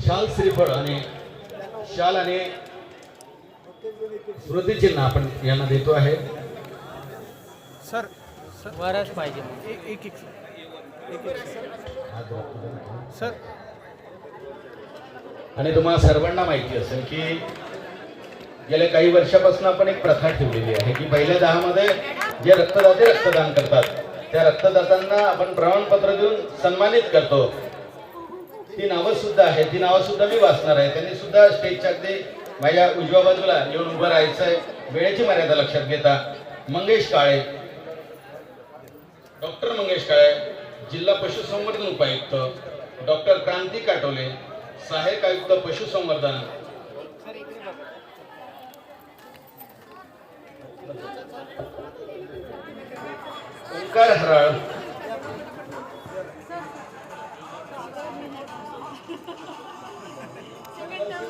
शाल श्रीफळ आणि शाल आणि स्मृतिचिन्ह आपण यांना देतो आहे. सर बरंच पाहिजे. एक सर. आणि तुम्हाला सर्वांना माहिती असेल की गेल्या काही वर्षापासून आपण एक प्रथा ठेवलेली आहे की पहिल्या 10 मध्ये जे रक्तदाते रक्तदान करतात त्या रक्तदात्यांना आपण प्रमाणपत्र देऊन सन्मानित करतो. ती नावं सुद्धा आहे, ती नावं सुद्धा मी वाचणार आहे. त्यांनी सुद्धा स्टेजच्या अगदी माझ्या उजव्या बाजूला येऊन उभं राहायचं आहे. वेळेची मर्यादा लक्षात घेता मंगेश काळे, डॉक्टर मंगेश काळे, जिल्हा पशुसंवर्धन उपायुक्त, डॉक्टर क्रांती काटोले, सहाय्यक आयुक्त पशुसंवर्धन, ओंकार हराळ,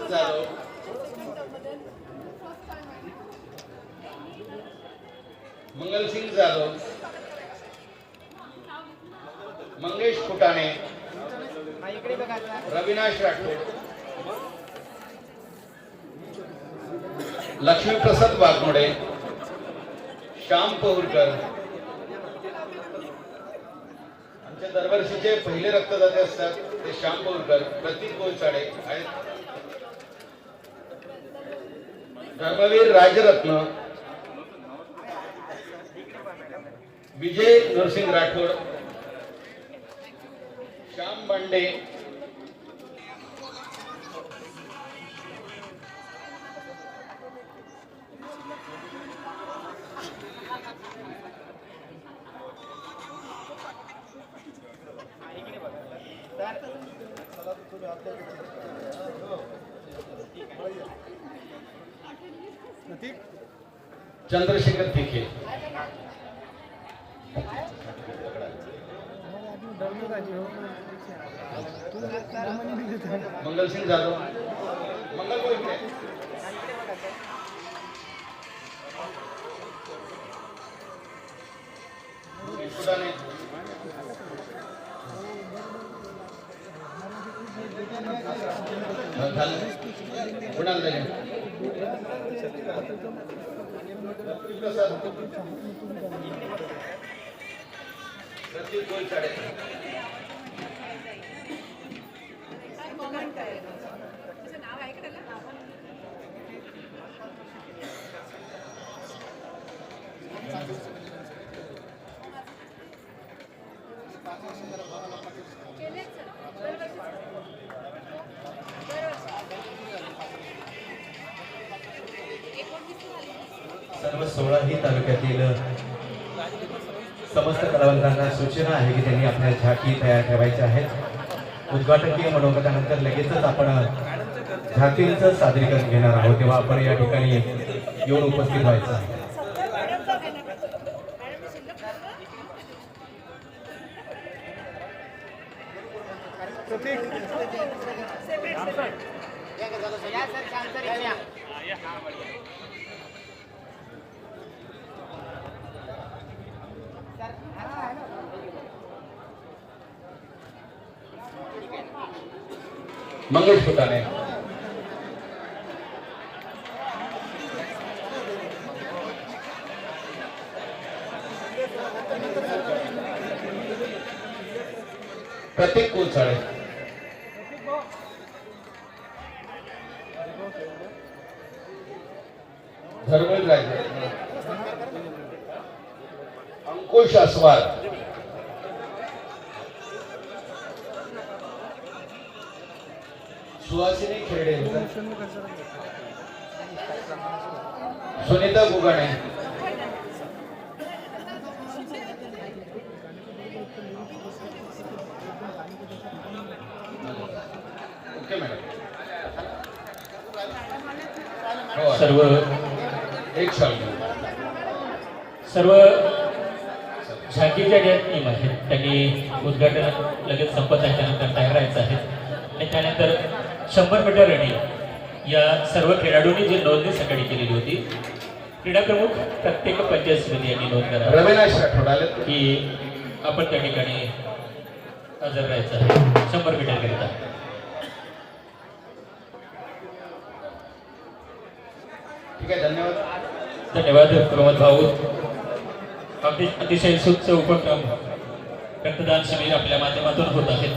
जाधव, मंगलसिंग जाधव, मंगेश फुटाणे, रविनाश राठोड, लक्ष्मीप्रसाद वाघमोडे, श्याम पौरकर. आमच्या दरवर्षीचे पहिले रक्तदाते असतात ते श्याम पौरकर, प्रतीक गोलचाडे आहेत. धर्मवीर राजरत्न, विजय नरसिंग राठोड, श्याम बांडे, चंद्रशेखर थिके, मंगलसिंग जाधव, मंगल कोइकडे, फुटाणे, कुणाल जाईल प्रतीक गोलचाडे, सर्व 16ही तालुक्यातील समस्त कलावंतांना सूचना आहे की त्यांनी आपल्या झाकी तयार ठेवायच्या आहेत. उद्घाटकीय मनोगतानंतर लगेचच आपण झाकींचं सादरीकरण घेणार आहोत, तेव्हा आपण या ठिकाणी येऊन उपस्थित व्हायचं आहे. मंगेश फुटाणे, प्रतीक गोलचाडे, धर्मवीर राजे, अंकुश अस्वाल, सुहासिनी खेरडे, सुनीता गुगाणे, ओके मॅडम. सर्व एक शाळा सर्व झाकीच्या ज्या टीम आहेत त्यांनी उद्घाटन लगेच संपत आहे त्यानंतर तयार राहायचं आहे आणि त्यानंतर 100 मीटर रनिंग या सर्व खेळाडूंनी जी नोंदणी सकाळी केलेली होती, क्रीडा प्रमुख प्रत्येक पंचायत समिती यांनी नोंद करा रविनाश राठोड आले की आपण त्या ठिकाणी हजर राहायचं आहे 100 मीटर करिता. ठीक आहे, धन्यवाद. धन्यवाद प्रमोद भाऊ. अतिशय सुच्च उपक्रम रक्तदान शिबिर आपल्या माध्यमातून होत आहेत.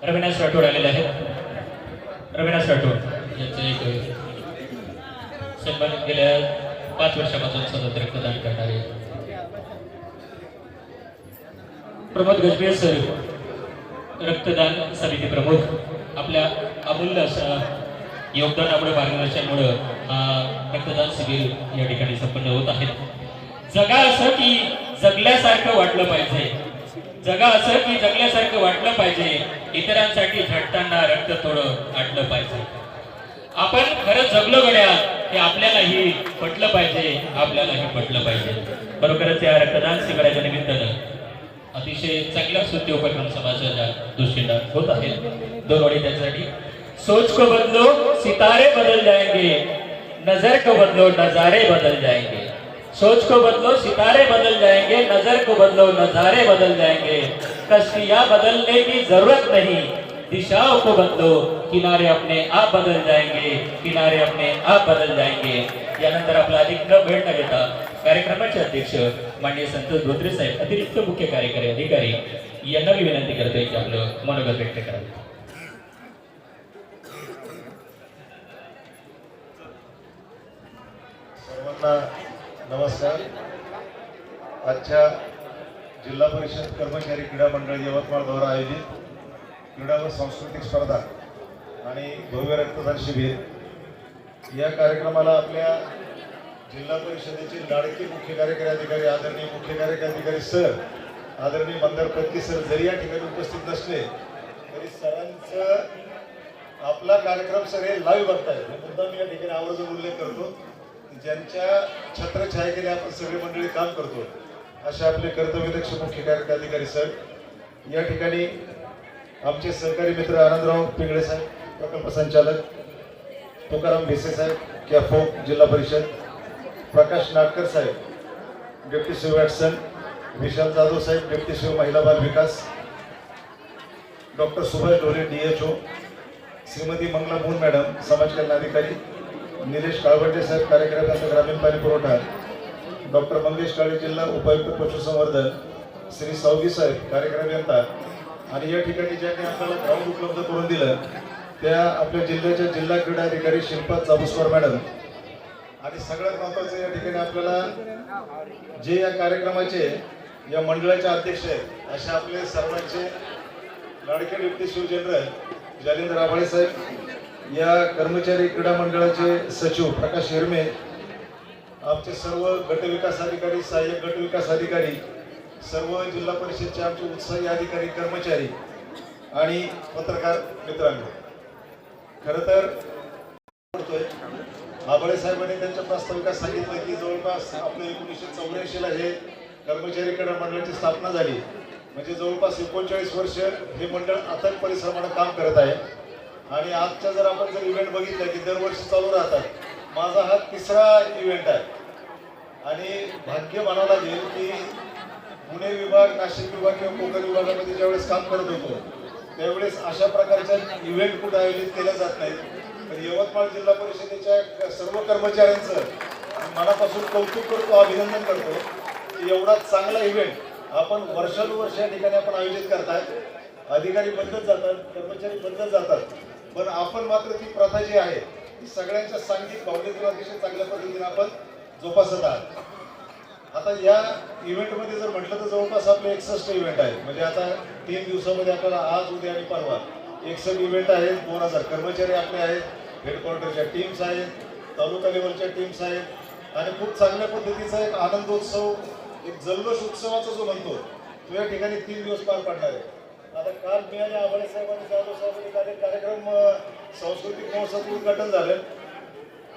रविनाश राठोड आलेले आहेत. रविनाश राठोड यांचे एक सन्मान गेल्या 5 वर्षापासून सतत रक्तदान करणारे प्रमोद गजबे सर, रक्तदान समिती प्रमुख. आपल्या अमूल्य अशा योगदानामुळे मार्गदर्शनामुळे रक्तदान शिबिर या ठिकाणी संपन्न होत आहेत. जगा असं की जगल्यासारखं वाटलं पाहिजे, जगा असं की जगल्यासारखं वाटलं पाहिजे, इतरांसाठी झटताना रक्त थोडं आटलं पाहिजे. आपण खरंच जगलो गड्या, की आपल्यालाही पटलं पाहिजे, आपल्यालाही पटलं पाहिजे. बरोबरच या रक्तदान शिबिराच्या निमित्तानं अतिशय चांगला स्तुत्य उपक्रम समाजाच्या दृष्टीनं होत आहे. 2 ओळी त्यासाठी. सोच को बदलो सितारे बदल जाएंगे, नजर को बदलो नजारे बदल जाएंगे. सोच को बदलो सितारे बदल जाएंगे, नजर को बदलो नजारे बदल जाएंगे. कश्तियां बदलने की जरूरत नहीं, दिशाओं को बदलो, किनारे अपने आप बदल जाएंगे, किनारे अपने आप बदल जाएंगे. यानंतर आपला अधिक न वेळ न घेता कार्यक्रमाचे अध्यक्ष माननीय संतोष धोत्रे साहेब, अतिरिक्त मुख्य कार्यकारी अधिकारी यांना मी विनंती करतोय की आपलं मनोगत व्यक्त करावं. सर्वांना नमस्कार. आजच्या जिल्हा परिषद कर्मचारी क्रीडा मंडळ यवतमाळ द्वारा आयोजित क्रीडा व सांस्कृतिक स्पर्धा आणि भव्य रक्तदान शिबिर या कार्यक्रमाला आपल्या जिल्हा परिषदेचे लाडके मुख्य कार्यकारी अधिकारी, आदरणीय मुख्य कार्यकारी अधिकारी सर, आदरणीय मंदार पत्की सर जरी या ठिकाणी उपस्थित नसले तरी सरांचं आपला कार्यक्रम सर हे लाईव्ह बघतायत. मुद्दा मी या ठिकाणी आवर्जून उल्लेख करतो. ज्यांच्या छत्रछायेखाली आपण सगळे मंडळी काम करतो असे आपले कर्तव्यदक्ष मुख्य कार्यकारी अधिकारी सर, या ठिकाणी आमचे सहकारी मित्र आनंदराव पिंगळे साहेब, प्रकल्प संचालक, तुकाराम भिसे साहेब, कॅफो जिल्हा परिषद, प्रकाश नाटकर साहेब, डेप्टी सीओ वॅटसन, विशाल जाधव साहेब, डेप्टी सीओ महिला बाल विकास, doctor Subhash Dhore DHO, Shrimati Mangala Moon madam समाज कल्याण अधिकारी, निलेश काळवंडे साहेब कार्यक्रमाचा ग्रामीण पाणी पुरवठा, डॉक्टर मंगेश काळे जिल्हा उपायुक्त पशुसंवर्धन, श्री सावगी साहेब कार्यक्रम अभियंता. आणि या ठिकाणी ज्यांनी आपल्याला ग्राउंड उपलब्ध करून दिलं त्या आपल्या जिल्ह्याच्या जिल्हा क्रीडा अधिकारी शिल्पा चाबुस्कर मॅडम. आणि सगळ्यात महत्त्वाचं या ठिकाणी आपल्याला जे या कार्यक्रमाचे या मंडळाचे अध्यक्ष आहेत असे आपले सर्वांचे लाडके deputy CEO general Jalinder Abhale साहेब, या कर्मचारी क्रीडा मंडळाचे सचिव प्रकाश हिरमे, आमचे सर्व गटविकास अधिकारी, सहाय्यक गटविकास अधिकारी, सर्व जिल्हा परिषदचे आमचे उत्साही अधिकारी, कर्मचारी आणि पत्रकार मित्रांनो, खरं तर आभाळे साहेबांनी त्यांच्या प्रास्ताविकात सांगितलं की जवळपास आपल्या 1984ला हे कर्मचारी क्रीडा मंडळाची स्थापना झाली. म्हणजे जवळपास 39 वर्ष हे मंडळ अथक परिश्रमाने काम करत आहे. आणि आजच्या जर आपण जर इव्हेंट बघितलं की दरवर्षी चालू राहतात, माझा हा 3रा इव्हेंट आहे. आणि भाग्य म्हणावं लागेल की पुणे विभाग, नाशिक विभाग किंवा कोकण विभागामध्ये ज्यावेळेस काम करत होतो त्यावेळेस अशा प्रकारच्या इव्हेंट कुठे आयोजित केल्या जात नाहीत. तर यवतमाळ जिल्हा परिषदेच्या सर्व कर्मचाऱ्यांचं मनापासून कौतुक करतो, अभिनंदन करतो की एवढा चांगला इव्हेंट आपण वर्षानुवर्ष या ठिकाणी आपण आयोजित करताय. अधिकारी बदलत जातात, कर्मचारी बदलत जातात, पण आपण मात्र ती प्रथा जी आहे ती सगळ्यांच्या सांघिक भावनेतून अतिशय चांगल्या पद्धतीने आपण जोपासत आहात. आता या इव्हेंटमध्ये जर म्हटलं तर जवळपास आपले 61 इव्हेंट आहेत. म्हणजे आता 3 दिवसामध्ये आपल्याला आज, उद्या आणि परवा 61 इव्हेंट आहेत. 2000 कर्मचारी आपले आहेत, हेडक्वार्टरच्या टीम्स आहेत, तालुका लेवलच्या टीम्स आहेत. आणि खूप चांगल्या पद्धतीचा एक आनंदोत्सव, एक जल्लोष उत्सवाचा जो म्हणतो तो या ठिकाणी 3 दिवस पार पडणार आहे. आता काल मी आणि आभाळे साहेब आणि जाधव साहेबांनी कार्यक्रम सांस्कृतिक महोत्सवाचं उद्घाटन झालं.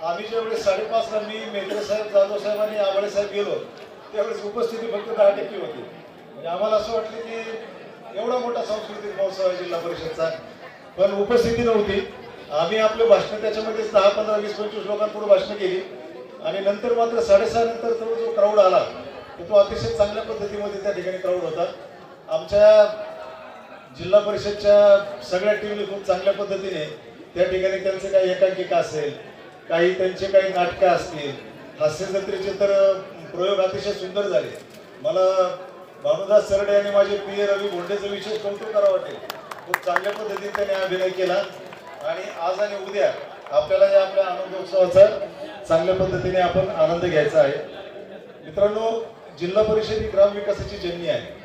आम्ही ज्यावेळेस 5:30ला मी मेत्रे साहेब, जाधव साहेब आणि आभाळे साहेब गेलो त्यावेळेस उपस्थिती फक्त 10% होती. म्हणजे आम्हाला असं वाटलं की एवढा मोठा सांस्कृतिक महोत्सव आहे जिल्हा परिषदचा, पण उपस्थिती नव्हती. आम्ही आपलं भाषण त्याच्यामध्ये 10, 15, 20, 25 लोकांपुढे भाषणं केली. आणि नंतर मात्र 6:30 नंतर तो जो क्राऊड आला तो अतिशय चांगल्या पद्धतीमध्ये त्या ठिकाणी क्राऊड होता. आमच्या जिल्हा परिषदच्या सगळ्या टीमने खूप चांगल्या पद्धतीने त्या ठिकाणी त्यांचं काही एकांकिका असेल, काही त्यांचे काही नाटकं असतील, हास्य जत्रेचे तर प्रयोग अतिशय सुंदर झाले. मला भानुदास सरडे आणि माझे PA रवी भोंडेचं विशेष कौतुक करावं वाटेल. खूप चांगल्या पद्धतीने त्याने अभिनय केला. आणि आज आणि उद्या आपल्याला या आपल्या आनंदोत्सवाचा चांगल्या पद्धतीने आपण आनंद घ्यायचा आहे. मित्रांनो, जिल्हा परिषद ही ग्रामविकासाची जननी आहे.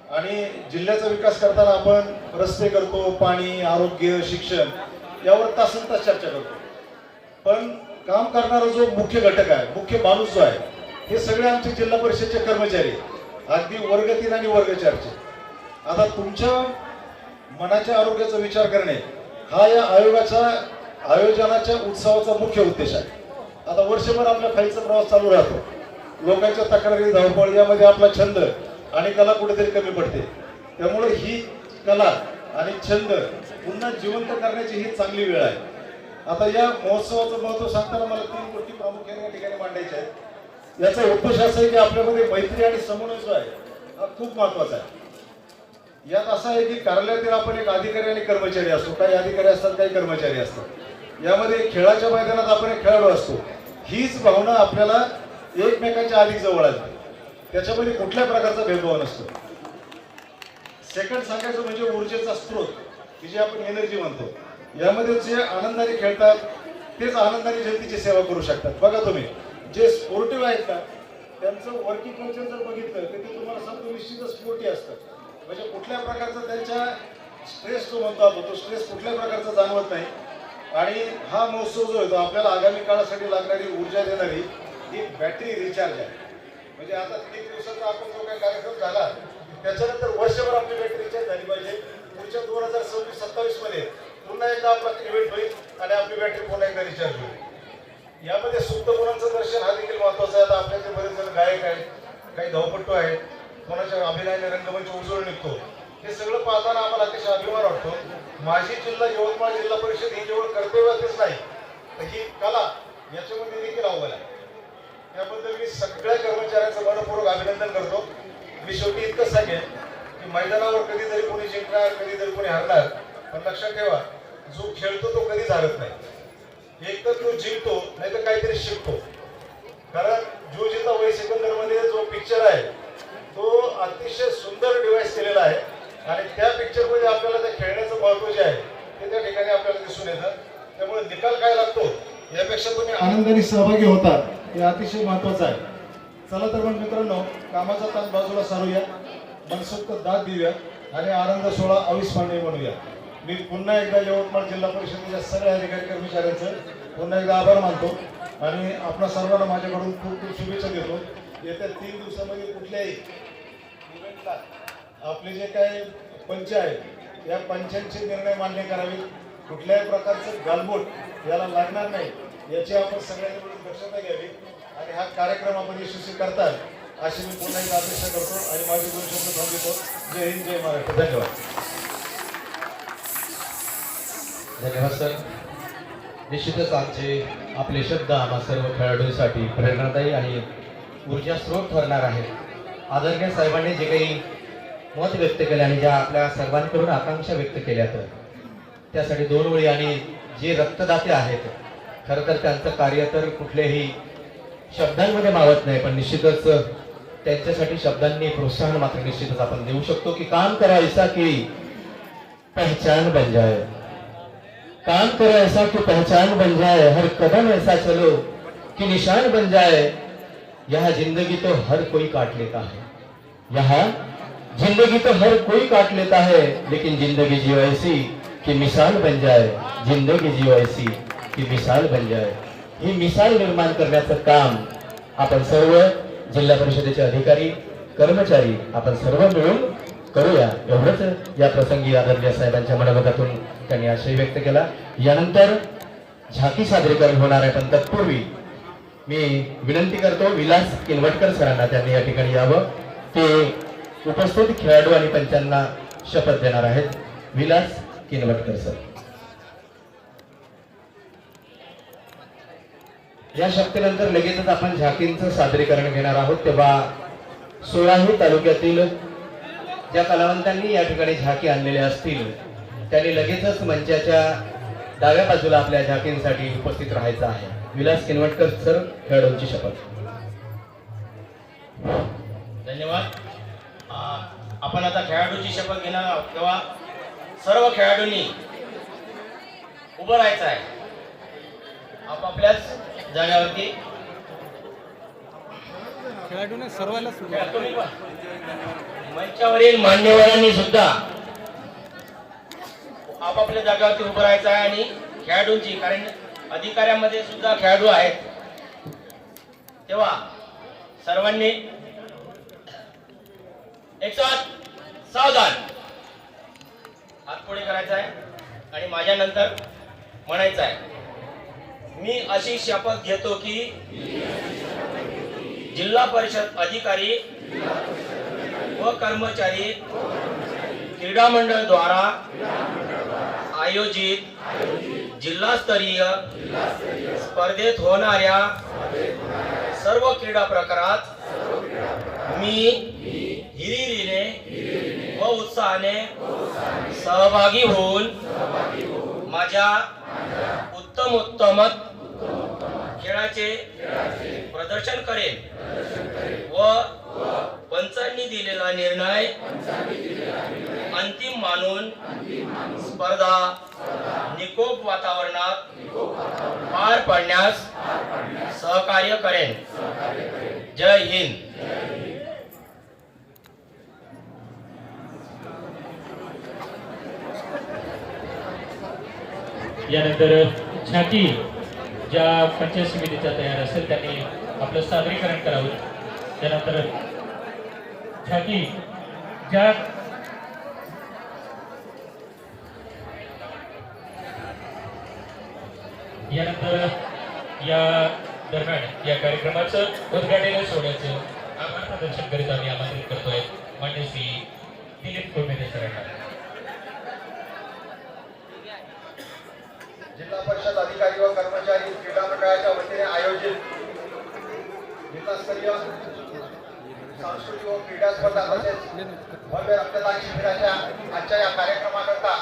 आणि जिल्ह्याचा विकास करताना आपण रस्ते करतो, पाणी, आरोग्य, शिक्षण यावर तासनतास चर्चा करतो. पण काम करणारा जो मुख्य घटक आहे, मुख्य माणूस जो आहे, हे सगळे आमचे जिल्हा परिषदचे कर्मचारी, अगदी वर्ग 3 आणि वर्ग 4चे. आता तुमच्या मनाच्या आरोग्याचा विचार करणे हा या आयोजनाच्या उत्सवाचा मुख्य उद्देश आहे. आता वर्षभर आपल्या फाईलचा प्रवास चालू राहतो, लोकांच्या तक्रारी, धावपळ यामध्ये आपला छंद आणि कला कुठेतरी कमी पडते. त्यामुळे ही कला आणि छंद पुन्हा जिवंत करण्याची ही चांगली वेळ आहे. आता या महोत्सवाचं महत्त्व सांगताना मला 3 गोष्टी प्रामुख्याने या ठिकाणी मांडायच्या आहेत. याचा उद्देश असा आहे की आपल्यामध्ये मैत्री आणि समन्वय जो आहे हा खूप महत्त्वाचा आहे. यात असं आहे की कार्यालयातील आपण एक अधिकारी आणि कर्मचारी असतो, काही अधिकारी असतात, काही कर्मचारी असतात. यामध्ये खेळाच्या मैदानात आपण एक खेळाडू असतो. हीच भावना आपल्याला एकमेकांच्या अधिक जवळ आणते. त्याच्यामध्ये कुठल्या प्रकारचा भेदभाव नसतो. सेकंड सांगायचं म्हणजे ऊर्जेचा स्रोत, की जे आपण एनर्जी म्हणतो. यामध्ये जे आनंदाने खेळतात तेच आनंदाने जनतेची सेवा करू शकतात. बघा तुम्ही जे स्पोर्टिव्ह आहेत ना, त्यांचं वर्किंग कल्चर जर बघितलं तर ते तुम्हाला सांगतो निश्चितच स्पोर्टी असतं. म्हणजे कुठल्या प्रकारचा त्यांच्या स्ट्रेस जो म्हणतो आपण, तो स्ट्रेस कुठल्या प्रकारचा जाणवत नाही. आणि हा महोत्सव जो आहे तो आपल्याला आगामी काळासाठी लागणारी ऊर्जा देणारी ही बॅटरी रिचार्ज आहे. म्हणजे आता 3 दिवसाचा आपण जो काही कार्यक्रम झाला त्याच्यानंतर वर्षभर आपली बॅटरी रिचार्ज झाली पाहिजे. पुढच्या 2026-27 मध्ये पुन्हा एकदा आपला इव्हेंट होईल आणि आपली बॅटरी पुन्हा एकदा रिचार्ज होईल. यामध्ये सुप्त गुणांचं दर्शन हा देखील महत्वाचं आहे. आता आपल्याचे बरेच जण गायक आहेत, काही धावपटू आहेत, कोणाच्या अभिनयाने रंगमंच उजळून निघतो. हे सगळं पाहताना आम्हाला अतिशय अभिमान वाटतो. माझी जिल्हा यवतमाळ जिल्हा परिषद ही केवळ कर्तव्यातच नाही तर ही कला याच्यामध्ये देखील अव्वल आहे. त्याबद्दल मी सगळ्या कर्मचाऱ्यांचं मनपूर्वक अभिनंदन करतो. मी शेवटी इतकंच सांगेन की मैदानावर कधीतरी कोणी जिंकणार, कधीतरी कोणी हरणार, पण लक्षात ठेवा जो खेळतो तो कधीच हरत नाही. एक तर तो जिंकतो नाही तर काहीतरी शिकतो. कारण जो जिता वही सिकंदर मध्ये जो पिक्चर आहे तो अतिशय सुंदर डिव्हाइस केलेला आहे आणि त्या पिक्चर मध्ये आपल्याला त्या खेळण्याचं महत्व जे आहे ते त्या ठिकाणी आपल्याला दिसून येतं. त्यामुळे निकाल काय लागतो यापेक्षा तुम्ही आनंदाने सहभागी होता हे अतिशय महत्वाचं आहे. चला तर मग मित्रांनो, कामाचा ताण बाजूला सारूया, मनसोक्त दाद देऊया आणि आनंद सोहळा अविस्मरणीय बनवूया. मी पुन्हा एकदा यवतमाळ जिल्हा परिषदेच्या सगळ्या अधिकारी कर्मचाऱ्यांचं पुन्हा एकदा आभार मानतो आणि आपल्या सर्वांना माझ्याकडून खूप खूप शुभेच्छा देतो. येत्या 3 दिवसामध्ये कुठल्याही इव्हेंटला आपले जे काही पंच आहेत या पंचांचे निर्णय मान्य करावे. कुठल्याही प्रकारचं गालबोट याला लागणार नाही याची आपण सगळ्यांनी मिळून दक्षता घ्यावी आणि हा कार्यक्रम आपण यशस्वी करताल अशी मी पुन्हा एकदा अपेक्षा करतो आणि माझे 2 शब्द थांबवतो. जय हिंद, जय महाराष्ट्र. धन्यवाद. धन्यवाद सर. निश्चितच आपले शब्द आम्हा सर्व खेळाडूंसाठी प्रेरणादायी आणि ऊर्जा स्रोत ठरणार आहे. आदरणीय साहेबांनी जे काही मत व्यक्त केले आणि ज्या आपल्या सर्वांकडून आकांक्षा व्यक्त केल्या तर त्यासाठी 2 ओळी आणि जे रक्तदाते आहेत खरं तर त्यांचं कार्य तर कुठल्याही शब्दांमध्ये मावत नाही, पण निश्चितच त्यांच्यासाठी शब्दांनी प्रोत्साहन मात्र निश्चितच आपण देऊ शकतो की काम करा ऐसा की पहचान बन जाए, काम करा ऐसा कि पहचान बन जाए, हर कदम ऐसा चलो कि निशान बन जाए. यह जिंदगी तो हर कोई काट लेता है, यह जिंदगी तो हर कोई काट लेता है, लेकिन जिंदगी जियो ऐसी कि मिसाल बन जाए, जिंदगी जियो ऐसी की मिसाल बन जाए. ही मिसाल निर्माण करण्याचं काम आपण सर्व जिल्हा परिषदेचे अधिकारी कर्मचारी आपण सर्व मिळून करूया एवढंच या प्रसंगी आदरणीय साहेबांच्या मनोगतातून त्यांनी आशय व्यक्त केला. यानंतर झाकी सादरीकरण होणार आहे, पण तत्पूर्वी मी विनंती करतो विलास किनवटकर सरांना त्यांनी या ठिकाणी यावं. ते उपस्थित खेळाडू आणि पंचांना शपथ देणार आहेत. विलास किनवटकर सर. या शपथेनंतर लगेचच आपण झाकींचं सादरीकरण घेणार आहोत. तेव्हा 16 तालुक्यातील ज्या कलावंतांनी या ठिकाणी झाकी आणलेल्या असतील त्यांनी लगेचच मंचाच्या डाव्या बाजूला आपल्या झाकींसाठी उपस्थित राहायचं आहे. विलास किनवटकर सर, खेळाडूंची शपथ. धन्यवाद. आपण आता खेळाडूची शपथ घेणार आहोत. तेव्हा सर्व खेळाडूंनी उभं राहायचं आहे आपापल्याच जागेवरती. खेळाडूने सर्वांना मंचावरील मान्यवरांनी सुद्धा आपापल्या जागेवरती उभं राहायचं आहे आणि खेळाडूंची, कारण अधिकाऱ्यांमध्ये सुद्धा खेळाडू आहेत, तेव्हा सर्वांनी एक साथ सावधान हात पुढे करायचा आहे आणि माझ्या नंतर म्हणायचं आहे मी अशी शपथ घेतो की जिल्हा परिषद अधिकारी व कर्मचारी क्रीडा मंडळ द्वारा आयोजित जिल्हास्तरीय स्पर्धेत होणाऱ्या सर्व क्रीडा प्रकारात मी हिरिरीने व उत्साहाने सहभागी होऊन माझ्या उत्तम खेळाचे प्रदर्शन करेन व पंचांनी दिलेला निर्णय अंतिम मानून स्पर्धा निकोप वातावरणात पार पाडण्यास सहकार्य करेन. जय हिंद. यानंतर छाती ज्या पंचायत समितीच्या तयार असेल त्यांनी आपलं सादरीकरण करावं. त्यानंतर छाती ज्या यानंतर या दरम्यान या कार्यक्रमाचं उद्घाटन सोहळ्याचं आभार प्रदर्शन करीत आम्ही आमंत्रित करतोय मान्य श्री दिलीप कोळमेरे सरांना. जिल्हा परिषद अधिकारी व कर्मचारी क्रीडा मंडळाच्या वतीने आयोजित जिल्हास्तरीय सांस्कृतिक व क्रीडा स्पर्धा तसेच भव्य रक्तदान शिबिराच्या आजच्या या कार्यक्रमाकरता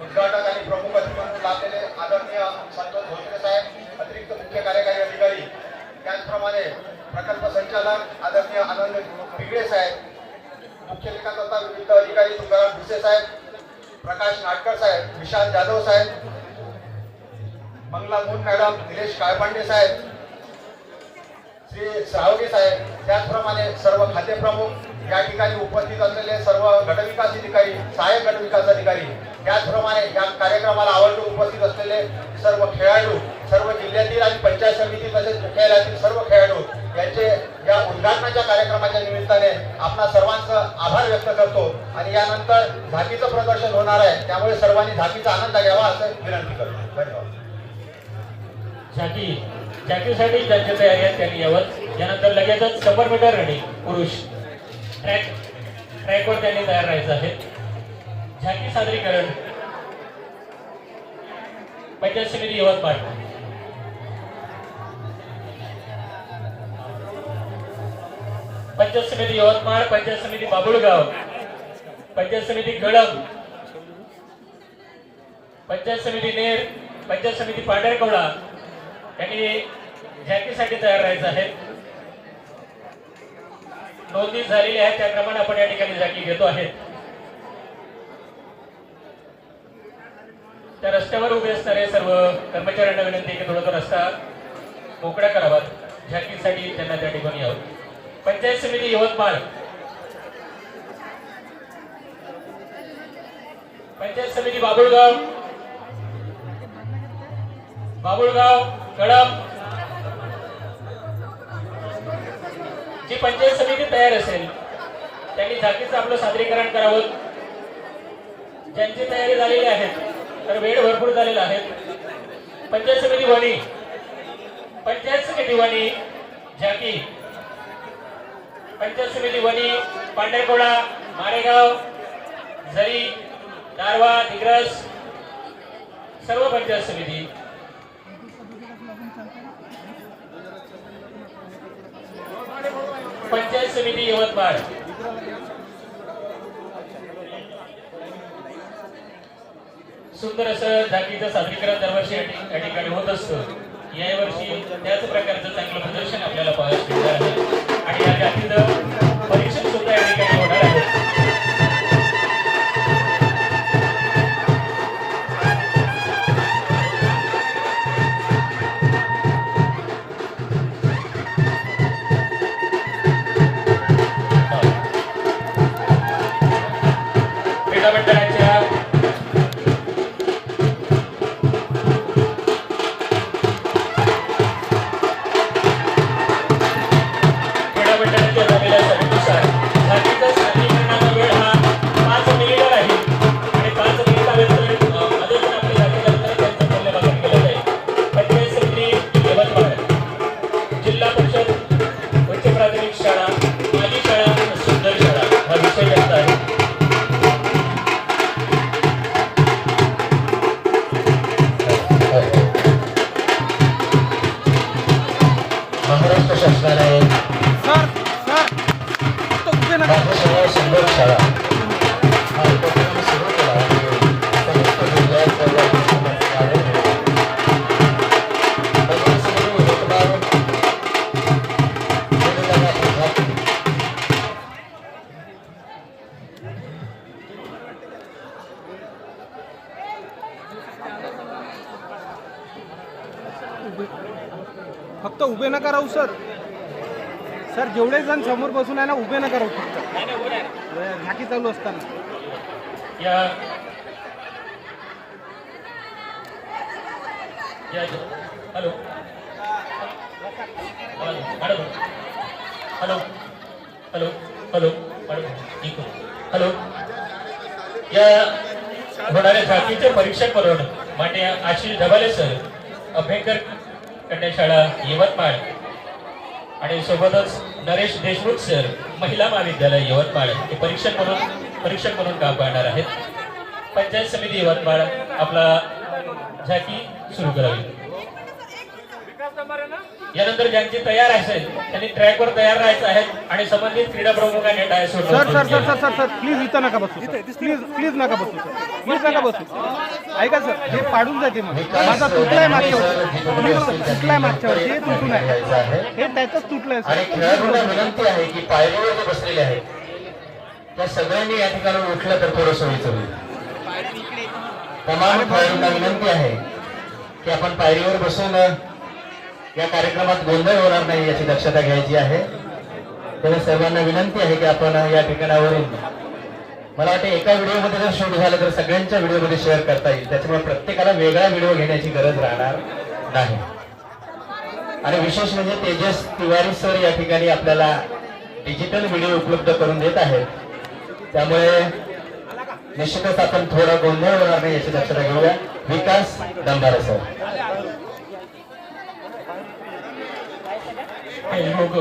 उद्घाटक आणि प्रमुख अतिथी म्हणून लाभलेले आदरणीय संतोष धोत्रे साहेब, अतिरिक्त मुख्य कार्यकारी अधिकारी, त्याचप्रमाणे प्रकल्प संचालक आदरणीय आनंद बिगडे साहेब, मुख्य विकास विविध अधिकारी तुकाराम भिसे साहेब, प्रकाश नाटकर साहेब, विशाल जाधव साहेब, मंगला मून मॅडम, निलेश काळपांडे साहेब, श्री सावगे साहेब, त्याचप्रमाणे सर्व खाते प्रमुख, या ठिकाणी उपस्थित असलेले सर्व गटविकास अधिकारी, सहाय्यक गटविकास अधिकारी, त्याचप्रमाणे या कार्यक्रमाला आवर्जून उपस्थित असलेले सर्व खेळाडू, सर्व जिल्ह्यातील आणि पंचायत समिती तसेच मुख्यालयातील सर्व खेळाडू यांचे या उद्घाटनाच्या कार्यक्रमाच्या निमित्ताने आपणा सर्वांचा आभार व्यक्त करतो. आणि यानंतर झाकीचं प्रदर्शन होणार आहे, त्यामुळे सर्वांनी झाकीचा आनंद घ्यावा असं विनंती करतो. धन्यवाद. झाकीसाठी ज्यांची तयारी आहे त्यांनी यावं. यानंतर लगेचच 100 मीटर रनिंग पुरुष ट्रॅकवर त्यांनी तयार राहायचं आहे. झाकी सादरीकरण पंचायत समिती यवतमाळ. पंचायत समिती यवतमाळ, पंचायत समिती बाबुळगाव, पंचायत समिती कळंब, पंचायत समिती नेर, पंचायत समिती पांढरकवडा यांनी झाकीसाठी तयार राहायचं आहे. नोंदणी झालेली आहे त्याप्रमाणे आपण या ठिकाणी झाकी घेतो आहे. त्या रस्त्यावर उभे असणारे सर्व कर्मचाऱ्यांना विनंती आहे की थोडा तो रस्ता मोकळा करावा. झाकीसाठी त्यांना त्या ठिकाणी यावं. पंचायत समिती यवतमाळ, पंचायत समिती बाबुळगाव, कळंब, जी पंचायत समिती तयार असेल त्यांनी झाकीचं आपलं सादरीकरण करावं. ज्यांची तयारी झालेली आहे तर वेळ भरपूर झालेला आहे. पंचायत समिती वणी, पंचायत समिती वणी झाकी, पंचायत समिती वणी पांढरकवडा, मारेगाव, झरी, दारवा, दिग्रस, सर्व पंचायत समिती. पंचायत समिती यवतमाळ, सुंदर असं झाकीचं सादरीकरण दरवर्षी या ठिकाणी होत असतं. यावर्षी त्याच प्रकारचं चांगलं प्रदर्शन आपल्याला पाहायला मिळणार आहे आणि या झाकीचं परीक्षण सुद्धा या ठिकाणी होणार आहे. क्रीडा मंडळाच्या माझ्या सुंदर शाळा हा उपक्रम सुरू केला आणि समस्त जिल्ह्यात सर्व ठिकाणी आहे. पंचायत यवतमाळ वेगवेगळ्या प्रभाग फक्त उभे नका राहू सर. सर जेवढे जण समोर बसून आहे ना उभे नका राहू फक्त झाकी चालू असताना. या hello madam hello hello hello madam hello या होणाऱ्या जातीचे परीक्षक म्हणून मान्य आशिष ढबाले सर अभ्यंकर कन्याशाळा यवतमाळ आणि सोबतच नरेश देशमुख सर महिला महाविद्यालय यवतमाळ हे परीक्षक म्हणून काम पाहणार आहेत. पंचायत समिती यवतमाळ आपला झाकी सुरू करावी. यानंतर ज्यांची तयार असेल त्यांनी ट्रॅकवर तयार राहायचं आहे आणि संबंधित क्रीडा प्रमुखांनी डाय sir sir sir sir sir sir please इथं नका बसू सर. प्लीज नका बसू सर. प्लीज नका बसू. ऐका सर हे पाडून जाते मग माझा तुटलाय मागच्यावरती. तुटलाय मागच्यावरती हे तुटून आहे हे त्याचंच तुटलंय आणि सर. खेळाडूंना विनंती आहे की पायरीवर जे बसलेले आहेत त्या सगळ्यांनी या ठिकाणी उठलं तर थोडं सोयीचं होईल. तमाम खेळाडूंना विनंती आहे की आपण पायरीवर बसून या कार्यक्रमात गोंधळ होणार नाही याची दक्षता घ्यायची आहे. तेव्हा सर्वांना विनंती आहे की आपण या ठिकाणावरून मला वाटतं एका व्हिडिओमध्ये जर शूट झालं तर सगळ्यांच्या व्हिडिओमध्ये शेअर करता येईल. त्याच्यामुळे प्रत्येकाला वेगळा व्हिडिओ घेण्याची गरज राहणार नाही. आणि विशेष म्हणजे तेजस तिवारी सर या ठिकाणी आपल्याला डिजिटल व्हिडिओ उपलब्ध करून देत आहेत. त्यामुळे निश्चितच आपण थोडा गोंधळ होणार नाही याची दक्षता घेऊया. विकास दंबारे सर. फेसबुक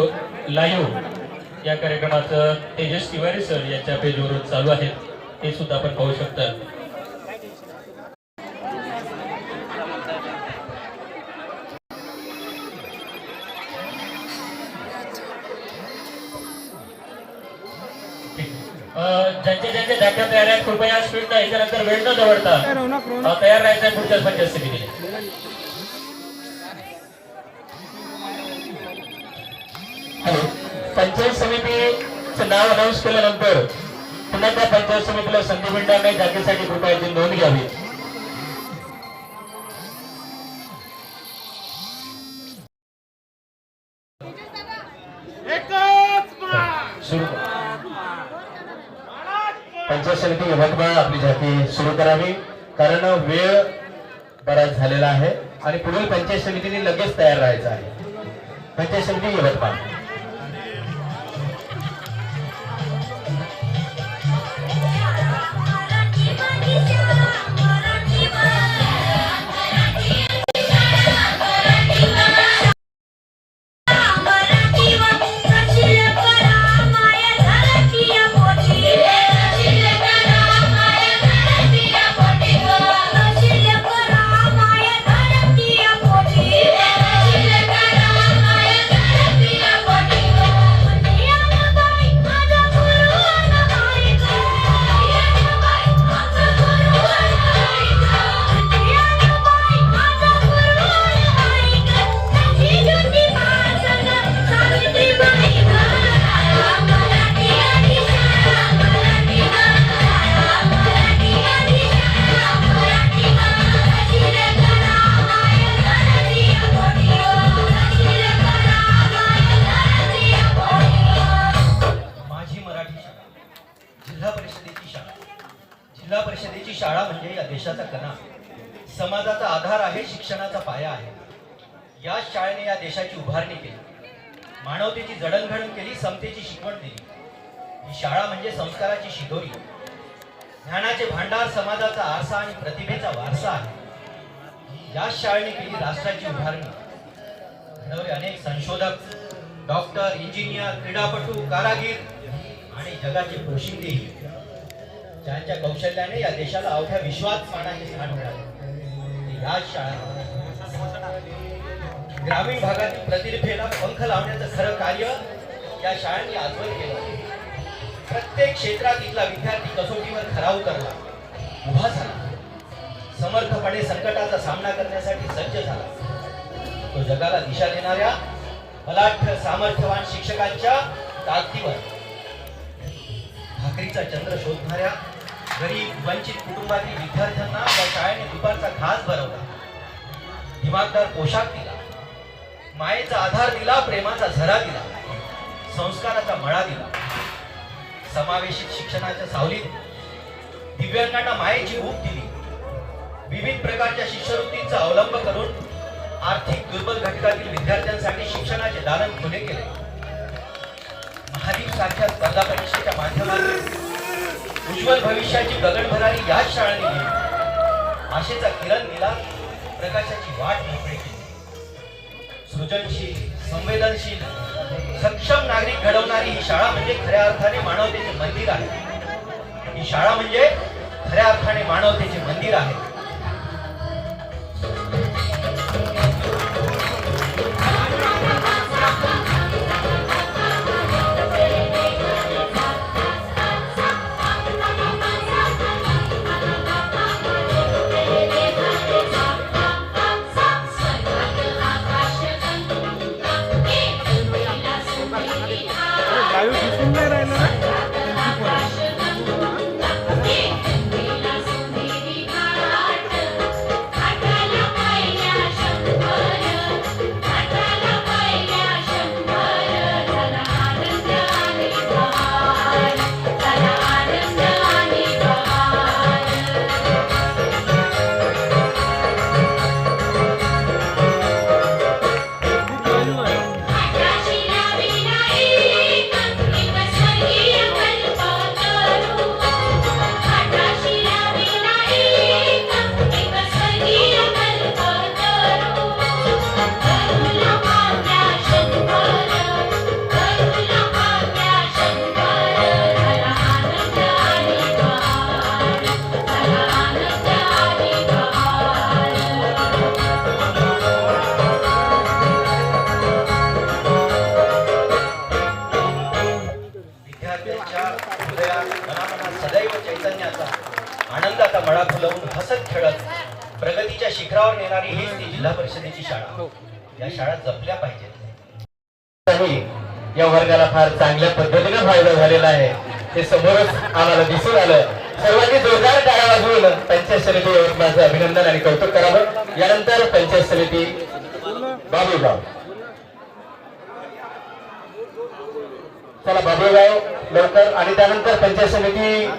लाईव्ह या कार्यक्रमाचं तेजस तिवारी सर यांच्या पेजवरून चालू आहे ते सुद्धा आपण पाहू शकता. ज्यांचे डाटा तयार आहेत कृपया स्पीड याच्यानंतर वेळ न दवडता तयार राहायचं आहे पुढच्या पंचायत समितीने. पंचायत समितीचं नाव अनाऊन्स केल्यानंतर पुन्हा त्या पंचायत समितीला संधी मिळणार नाही. जागेसाठी कृपया याची नोंद घ्यावी. पंचायत समिती यवतमाळ आपली झाकी सुरू करावी कारण वेळ बराच झालेला आहे आणि पुढील पंचायत समितीने लगेच तयार राहायचं आहे. पंचायत समिती यवतमाळ. जिल्हा परिषदेची शाळा म्हणजे या देशाचा कणा, समाजाचा आधार आहे, शिक्षणाचा पाया आहे. या शाळेने या देशाची उभारणी केली, मानवतेची जडणघडण केली, समतेची शिकवण दिली. ही शाळा म्हणजे संस्काराची शिदोरी, ज्ञानाचे भांडार, समाजाचा आरसा आणि प्रतिभेचा वारसा आहे. या शाळेने केली राष्ट्राची उभारणी, घडवले अनेक संशोधक, डॉक्टर, इंजिनियर, क्रीडापटू, कारागीर आणि जगाचे पोशिंदेही, ज्यांच्या कौशल्याने या देशाला अवघ्या विश्वात मानाचे स्थान मिळाले. या शाळा ग्रामीण भागातील प्रतिभेला पंख लावण्याचं खरं कार्य या शाळांनी आजवर केलं. प्रत्येक क्षेत्रात इथला विद्यार्थी कसोटीवर खरा उतरला, उभा झाला, समर्थपणे संकटाचा सामना करण्यासाठी सज्ज झाला. तो जगाला दिशा देणाऱ्या बलाढ्य सामर्थ्यवान शिक्षकांच्या ताकदीवर भाकरीचा चंद्र शोधणाऱ्या गरीब वंचित कुटुंबातील विद्यार्थ्यांना त्या शाळेने दुपारचा घास भरवला, दिमागदार पोशाख दिला, मायेचा आधार दिला, प्रेमाचा झरा दिला, संस्काराचा मळा दिला. समावेशित शिक्षणाच्या सावलीत दिव्यांगांना मायेची ऊब दिली. विविध प्रकारच्या शिष्यवृत्तींचा अवलंब करून आर्थिक दुर्बल घटकातील विद्यार्थ्यांसाठी शिक्षणाचे दालन खुले केले. महादीप सारख्या स्पर्धा परीक्षेच्या माध्यमातून उज्ज्वल भविष्याची गगन भरारी याच शाळेने दिली. आशेचा किरण दिला, प्रकाशाची वाट मोकळी केली. सृजनशील, संवेदनशील, सक्षम नागरिक घडवणारी ही शाळा म्हणजे खऱ्या अर्थाने मानवतेचे मंदिर आहे. ही शाळा म्हणजे खऱ्या अर्थाने मानवतेचे मंदिर आहे. लाईव्ह दिसून नाही राहिलं ना. सदैव चैतन्याचा आनंदाचा मळा फुलवून हसत खेळत प्रगतीच्या शिखरावर नेणारी हीच ती जिल्हा परिषदेची शाळा. या शाळा जपल्या पाहिजेत. या वर्गाला फार चांगल्या पद्धतीने फायदा झालेला आहे, हे समोरच आम्हाला दिसून आलं. सर्वांनी जोरदार टाळ्या वाजवून पंचायत समिती यवतमाळचं अभिनंदन आणि कौतुक करावं. यानंतर पंचायत समिती बाबुळगाव. चला बाबुळगाव लवकर. आणि त्यानंतर पंचायत समिती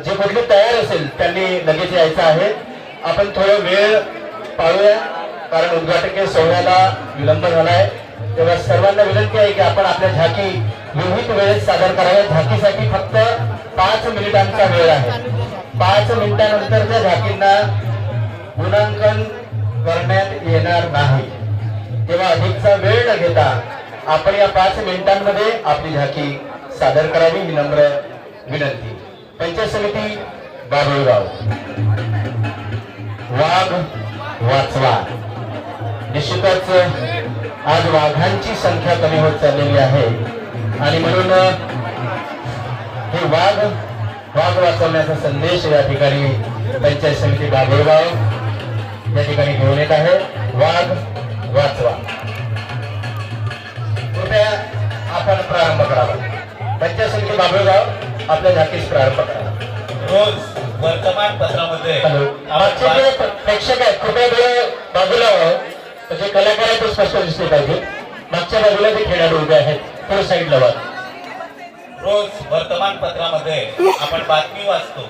जे कुठली तयार असेल त्यांनी लगेच यायचं आहे. आपण थोडं वेळ पाळूया कारण उद्घाटकीय सोहळ्याला विलंब झाला आहे. तेव्हा सर्वांना विनंती आहे की आपण आपल्या झाकी विहित वेळेत सादर कराव्या. झाकीसाठी फक्त 5 मिनिटांचा वेळ आहे. 5 मिनिटांनंतर त्या झाकींना गुणांकन करण्यात येणार नाही. तेव्हा अधिकचा वेळ न घेता आपण या 5 मिनिटांमध्ये आपली झाकी सादर करावी ही नम्र विनंती. पंचायत समिती बाबुळगाव. वाघ वाचवा. निश्चितच आज वाघांची संख्या कमी होत चाललेली आहे आणि म्हणून हे वाघ वाचवण्याचा संदेश या ठिकाणी पंचायत समिती बाबुळगाव या ठिकाणी घेऊन येत आहे. वाघ वाचवा. कृपया आपण प्रारंभ करावा. पंचायत समिती बाबुळगाव आपल्या झाकीस प्रारंभ करा. रोज वर्तमानपत्रामध्ये प्रेक्षक आहेत कृपया डोळे बाजूला म्हणजे कलाकार आहे तो स्पष्ट दिसले पाहिजे. मागच्या बाजूला जे खेळाडू उभे आहेत तो साईडला वा. रोज वर्तमानपत्रामध्ये आपण बातमी वाचतो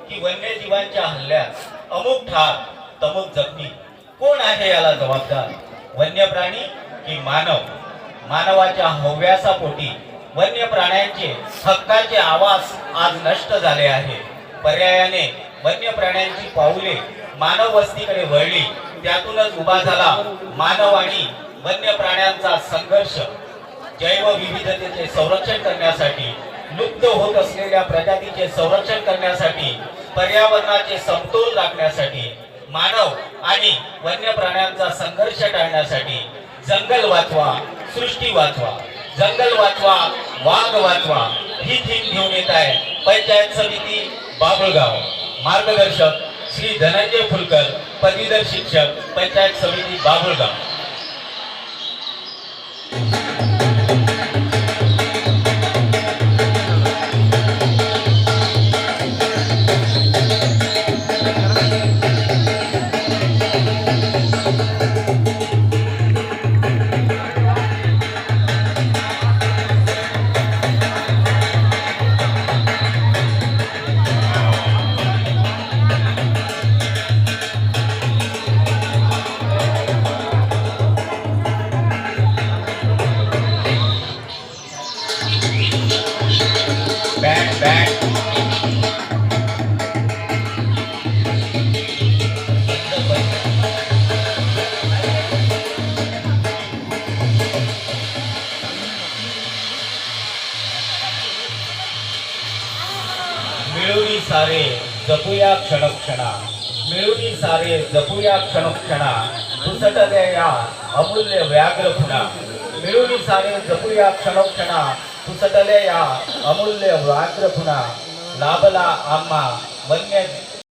की वन्यजीवांच्या हल्ल्यात अमुक ठार तमुक जखमी. कोण आहे याला जबाबदार? वन्य प्राणी की मानव? मानवाच्या हव्यासापोटी वन्य प्राण्यांचे हक्काचे आवाज आज नष्ट झाले आहे. पर्यायाने वन्य प्राण्यांची पाऊले मानव वस्तीकडे वळली. त्यातूनच उभा झाला मानव आणि वन्य प्राण्यांचा संघर्ष. जैवविविधतेचे संरक्षण करण्यासाठी, लुप्त होत असलेल्या प्रजातीचे संरक्षण करण्यासाठी, पर्यावरणाचे समतोल राखण्यासाठी, मानव आणि वन्य प्राण्यांचा संघर्ष टाळण्यासाठी जंगल वाचवा, सृष्टी वाचवा. जंगल वाचवा, वाघ वाचवा, ही थीम घेऊन येत आहे पंचायत समिती बाबुळगाव. मार्गदर्शक श्री धनंजय फुलकर, पदवीधर शिक्षक, पंचायत समिती बाबुळगाव. बॅट बॅट मिळूनी सारे जपूया क्षणक्षणा, मिळूनी सारे जपूया क्षणक्षणा, पुसटले या अमूल्य व्याघ्र खुणा. मिळूनी सारे जपूया क्षणक्षणा, पुसटले या अमूल्य व्याघ्र खुणा. लाभला आम्हा वन्य